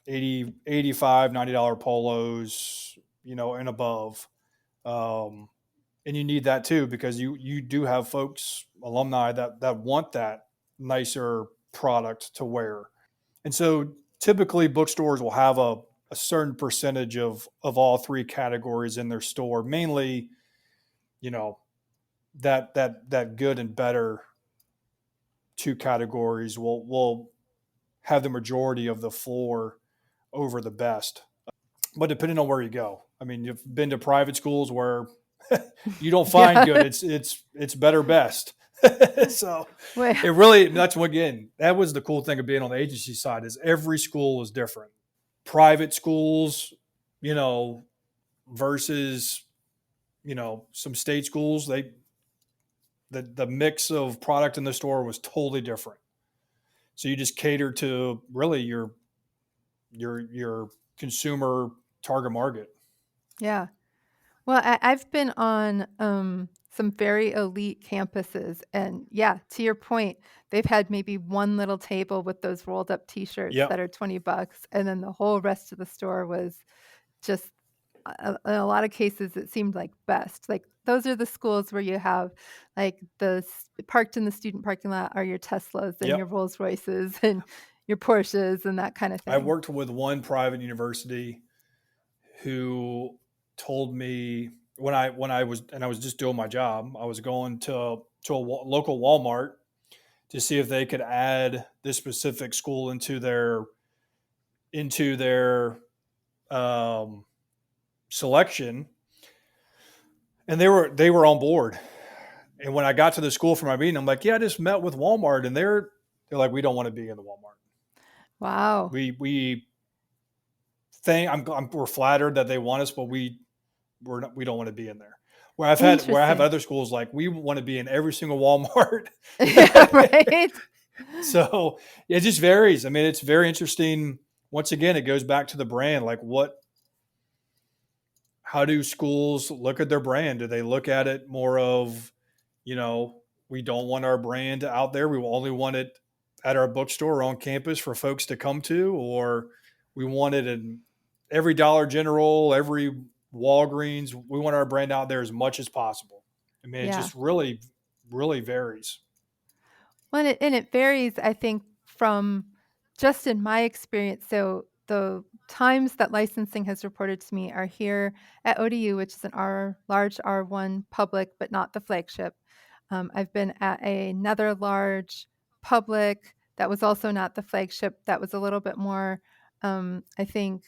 80, 85, $90 polos, you know, and above. And you need that too, because you do have folks, alumni, that want that nicer product to wear. And so typically bookstores will have a certain percentage of all three categories in their store, mainly, you know, that good and better two categories will have the majority of the floor over the best. But depending on where you go, I mean, you've been to private schools where you don't find Yeah. good. It's better best. So Wait. it really, that's what, again, that was the cool thing of being on the agency side, is every school is different. Private schools, you know, versus, you know, some state schools, the mix of product in the store was totally different. So you just cater to really your consumer target market. Yeah. Well, I've been on some very elite campuses, and yeah, to your point, they've had maybe one little table with those rolled up T-shirts that Yep. are $20, and then the whole rest of the store was just, in a lot of cases, it seemed like best. Like those are the schools where you have like parked in the student parking lot are your Teslas and your Yep. Rolls Royces and your Porsches and that kind of I thing. worked with one private university who told me, when I was just doing my job, I was going to a local Walmart to see if they could add this specific school into their selection, and they were on board. And when I got to the school for my meeting, I'm like, yeah, I just met with Walmart, and they're like, we don't want to be in the Walmart. Wow. We think we're flattered that they want us, but we don't want to be in there. Where I have Interesting. other schools, like, we want to be in every single Walmart. Yeah, right. So it just varies. I mean, it's very interesting. Once again, it goes back to the brand. Like, how do schools look at their brand? Do they look at it more of, you know, we don't want our brand out there, we only want it at our bookstore or on campus for folks to come to, or we want it in every Dollar General, every Walgreens, we want our brand out there as much as possible. I mean, it Yeah. just really, really varies. Well, and it varies, I think, from just in my experience. So the times that licensing has reported to me are here at ODU, which is an large R1 public, but not the flagship. I've been at another large public that was also not the flagship. That was a little bit more, I think,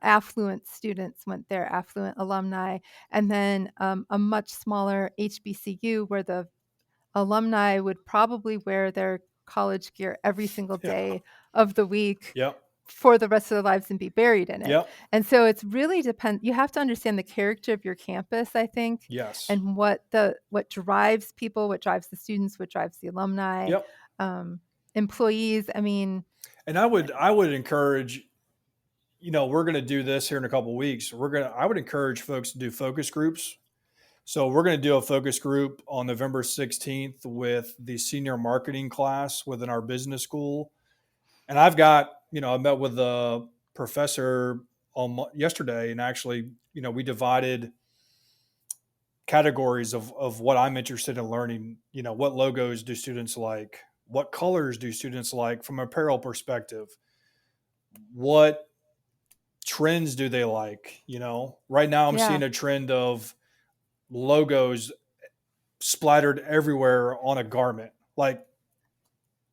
affluent students went there, affluent alumni, and then a much smaller HBCU where the alumni would probably wear their college gear every single Yeah. day of the week Yep. for the rest of their lives and be buried in it. Yep. And so it's really you have to understand the character of your campus, I think, Yes. and what drives people, what drives the students, what drives the alumni, Yep. employees. I mean, And I would encourage, you know, we're going to do this here in a couple of weeks. I would encourage folks to do focus groups. So we're going to do a focus group on November 16th with the senior marketing class within our business school. And I met with the professor yesterday, and actually, you know, we divided categories of what I'm interested in learning. You know, what logos do students like? What colors do students like from an apparel perspective? What trends do they like? Right now I'm Yeah. seeing a trend of logos splattered everywhere on a garment. Like,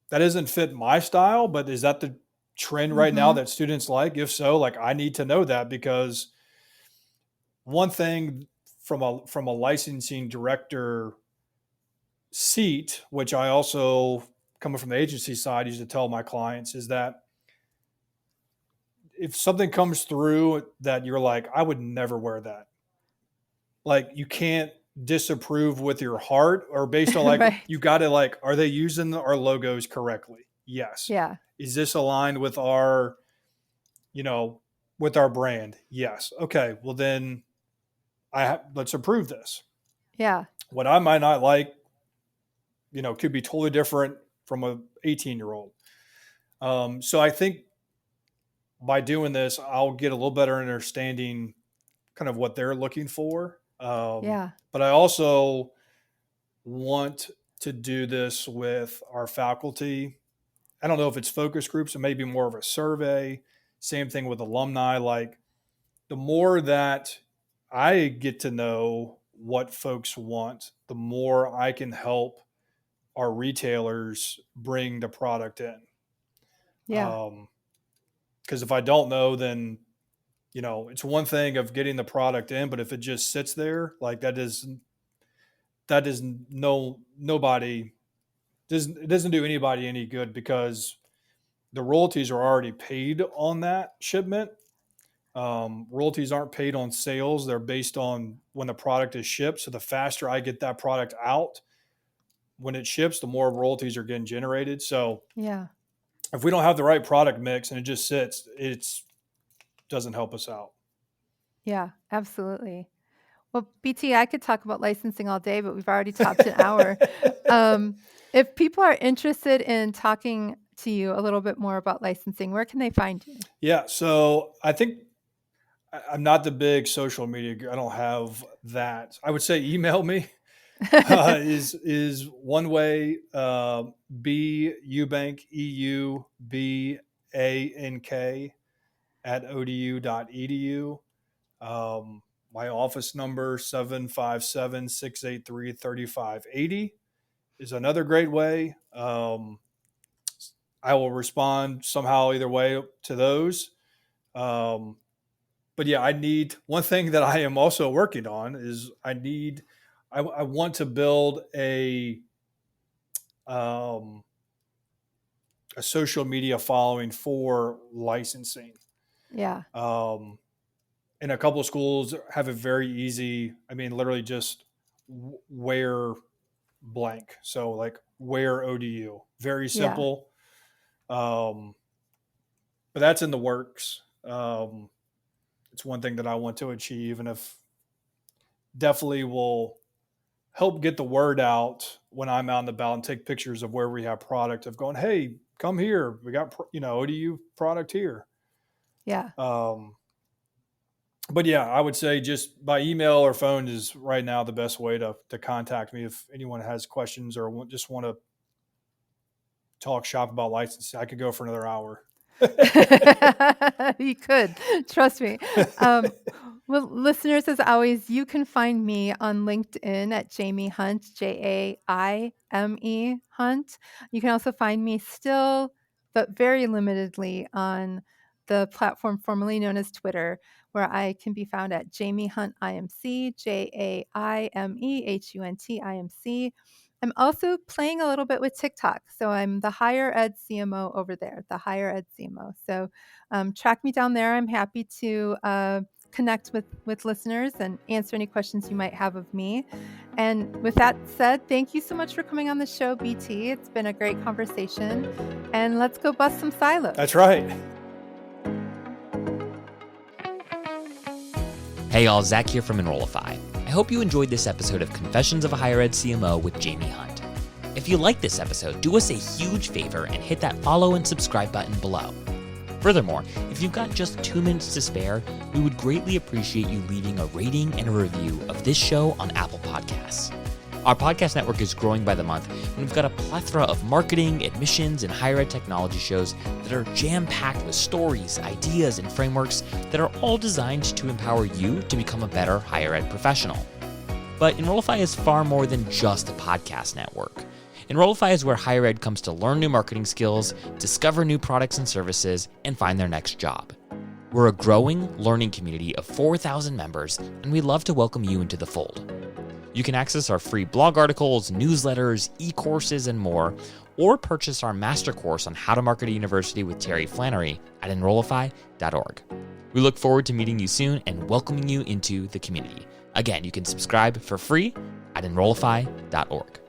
that doesn't fit my style, but is that the trend right now Mm-hmm. that students like? If so, like, I need to know that, because one thing from a licensing director seat, which I also, coming from the agency side, used to tell my clients, is that if something comes through that you're like, I would never wear that, like, you can't disapprove with your heart, or based on, like, Right. you got to, like, are they using our logos correctly? Yes. Yeah. Is this aligned with our, with our brand? Yes. Okay. Well, then let's approve this. Yeah. What I might not like, could be totally different from a 18-year-old. So I think by doing this, I'll get a little better understanding kind of what they're looking for. Yeah. But I also want to do this with our faculty. I don't know if it's focus groups, or maybe more of a survey. Same thing with alumni. Like, the more that I get to know what folks want, the more I can help our retailers bring the product in. Yeah. Because if I don't know, then, it's one thing of getting the product in, but if it just sits there, like, it doesn't do anybody any good, because the royalties are already paid on that shipment. Royalties aren't paid on sales. They're based on when the product is shipped. So the faster I get that product out when it ships, the more royalties are getting generated. So Yeah. if we don't have the right product mix and it just sits, it doesn't help us out. Yeah. Absolutely. Well, BT, I could talk about licensing all day, but we've already topped an hour. If people are interested in talking to you a little bit more about licensing, where can they find you? Yeah. So I think I'm not the big social media. I don't have that. I would say email me is one way. B Eubank, EUBANK @odu.edu. My office number 757-683-3580 is another great way. I will respond somehow either way to those. But yeah, I need one thing that I am also working on is I want to build a social media following for licensing. Yeah. And a couple of schools have it very easy. I mean, literally just wear blank. So, like, wear ODU, very Yeah. simple. But that's in the works. It's one thing that I want to achieve, and if definitely will help get the word out when I'm out and about and take pictures of where we have product, of going, hey, come here. We got, ODU product here. Yeah. But yeah, I would say just by email or phone is right now the best way to contact me. If anyone has questions or just want to talk shop about licensing, I could go for another hour. You could, trust me. Well, listeners, as always, you can find me on LinkedIn at Jaime Hunt, Jaime Hunt. You can also find me still, but very limitedly, on the platform formerly known as Twitter, where I can be found at Jaime Hunt IMC, JaimeHunt IMC. I'm also playing a little bit with TikTok. So I'm the higher ed CMO over there, the higher ed CMO. So track me down there. I'm happy to connect with listeners and answer any questions you might have of me. And with that said, thank you so much for coming on the show, BT. It's been a great conversation. And let's go bust some silos. That's right. Hey y'all, Zach here from Enrollify. I hope you enjoyed this episode of Confessions of a Higher Ed CMO with Jaime Hunt. If you liked this episode, do us a huge favor and hit that follow and subscribe button below. Furthermore, if you've got just 2 minutes to spare, we would greatly appreciate you leaving a rating and a review of this show on Apple Podcasts. Our podcast network is growing by the month, and we've got a plethora of marketing, admissions, and higher ed technology shows that are jam-packed with stories, ideas, and frameworks that are all designed to empower you to become a better higher ed professional. But Enrollify is far more than just a podcast network. Enrollify is where higher ed comes to learn new marketing skills, discover new products and services, and find their next job. We're a growing learning community of 4,000 members, and we'd love to welcome you into the fold. You can access our free blog articles, newsletters, e-courses, and more, or purchase our master course on how to market a university with Terry Flannery at enrollify.org. We look forward to meeting you soon and welcoming you into the community. Again, you can subscribe for free at enrollify.org.